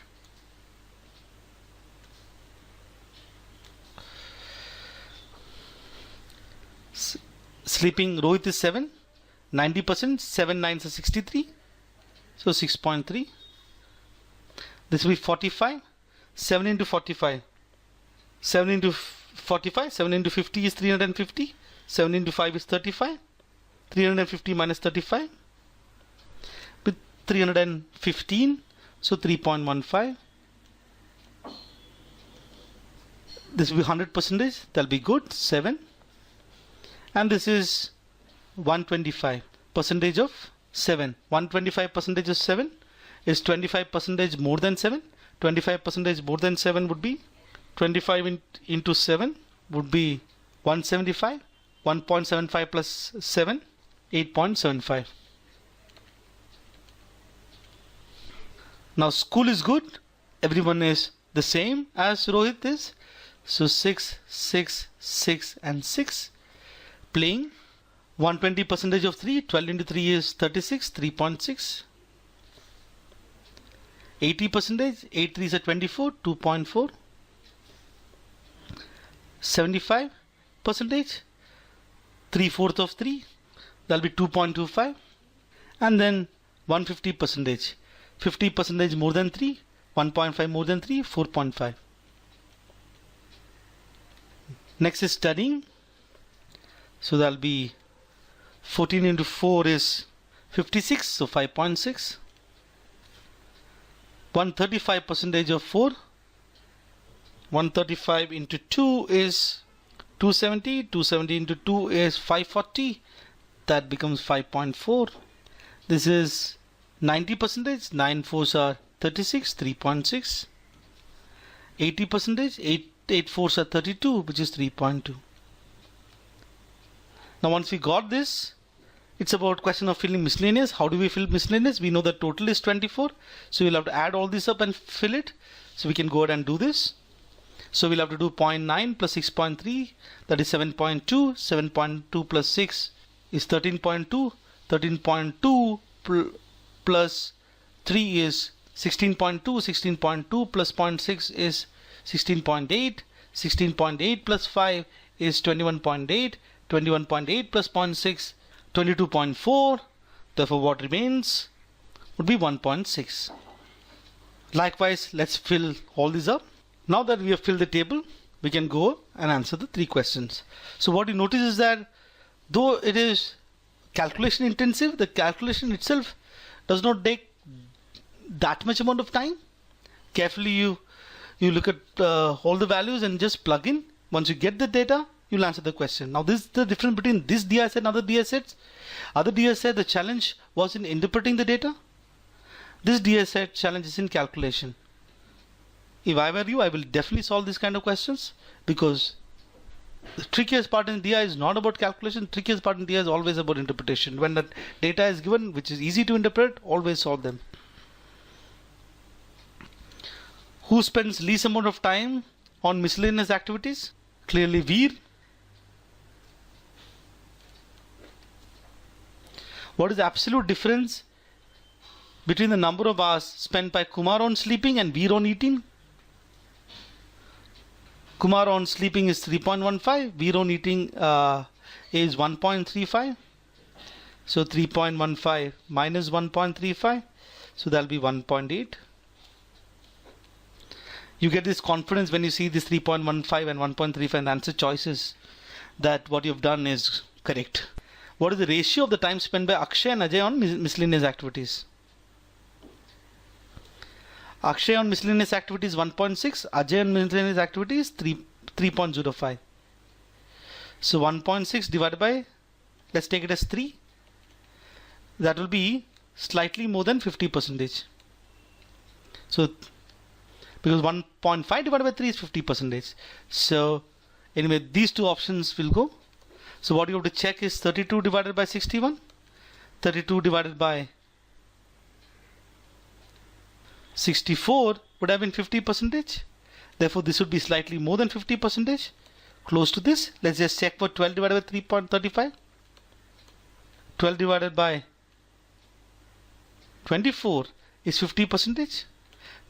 Sleeping, Rohit is 7. 90%, 7 9s are 63. So 6.3. This will be 45. 7 into 45. 7 into 45. 7 into 50 is 350. 7 into 5 is 35. 350 minus 35. With 315. So 3.15. This will be 100%. That will be good. 7. And this is 125 percentage of 7. 125 percentage of 7 is 25 percentage more than 7. 25 percentage more than 7 would be 25 into 7 would be 175. 1.75 plus 7, 8.75. Now school is good. Everyone is the same as Rohit is. So 6, 6, 6 and 6. Playing 120 percentage of 3. 12 into 3 is 36. 3.6. 80 percentage. 8 3s are 24. 2.4. 75 percentage. 3/4 of 3. That will be 2.25. And then 150 percentage. 50 percentage more than 3. 1.5 more than 3. 4.5. Next is studying. So that will be 14 into 4 is 56. So 5.6. 135 percentage of 4. 135 into 2 is 270. 270 into 2 is 540. That becomes 5.4. This is 90 percentage. 9 4s are 36. 3.6. 80 percentage. 8 4s are 32, which is 3.2. Now once we got this, it's about question of filling miscellaneous. How do we fill miscellaneous? We know the total is 24. So we'll have to add all this up and fill it. So we can go ahead and do this. So we'll have to do 0.9 plus 6.3. That is 7.2. 7.2 plus 6 is 13.2. 13.2 plus 3 is 16.2. 16.2 plus 0.6 is 16.8. 16.8 plus 5 is 21.8. 21.8 plus 0.6, 22.4. Therefore, what remains would be 1.6. Likewise, let's fill all these up. Now that we have filled the table, we can go and answer the 3 questions. So what you notice is that though it is calculation intensive, the calculation itself does not take that much amount of time. Carefully you look at all the values and just plug in. Once you get the data, you'll answer the question. Now this is the difference between this DI set and other DI sets. Other DI set, the challenge was in interpreting the data. This DI set challenge is in calculation. If I were you, I will definitely solve this kind of questions, because the trickiest part in DI is not about calculation. The trickiest part in DI is always about interpretation. When the data is given, which is easy to interpret, always solve them. Who spends least amount of time on miscellaneous activities? Clearly Veer. What is the absolute difference between the number of hours spent by Kumar on sleeping and Veer on eating? Kumar on sleeping is 3.15. Veer on eating is 1.35. So 3.15 minus 1.35. So that will be 1.8. You get this confidence when you see this 3.15 and 1.35 and the answer choices that what you've done is correct. What is the ratio of the time spent by Akshay and Ajay on miscellaneous activities? Akshay on miscellaneous activities 1.6, Ajay on miscellaneous activities 3.05. So 1.6 divided by, let's take it as 3. That will be slightly more than 50%. So because 1.5 divided by 3 is 50%. So anyway, these two options will go. So what you have to check is 32 divided by 61. 32 divided by 64 would have been 50%. Therefore, this would be slightly more than 50%. Close to this. Let's just check for 12 divided by 3.35. 12 divided by 24 is 50%.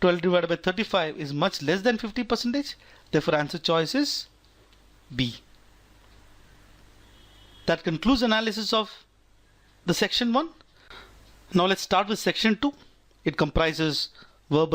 12 divided by 35 is much less than 50%. Therefore, answer choice is B. That concludes analysis of the section 1. Now let's start with section 2. It comprises verb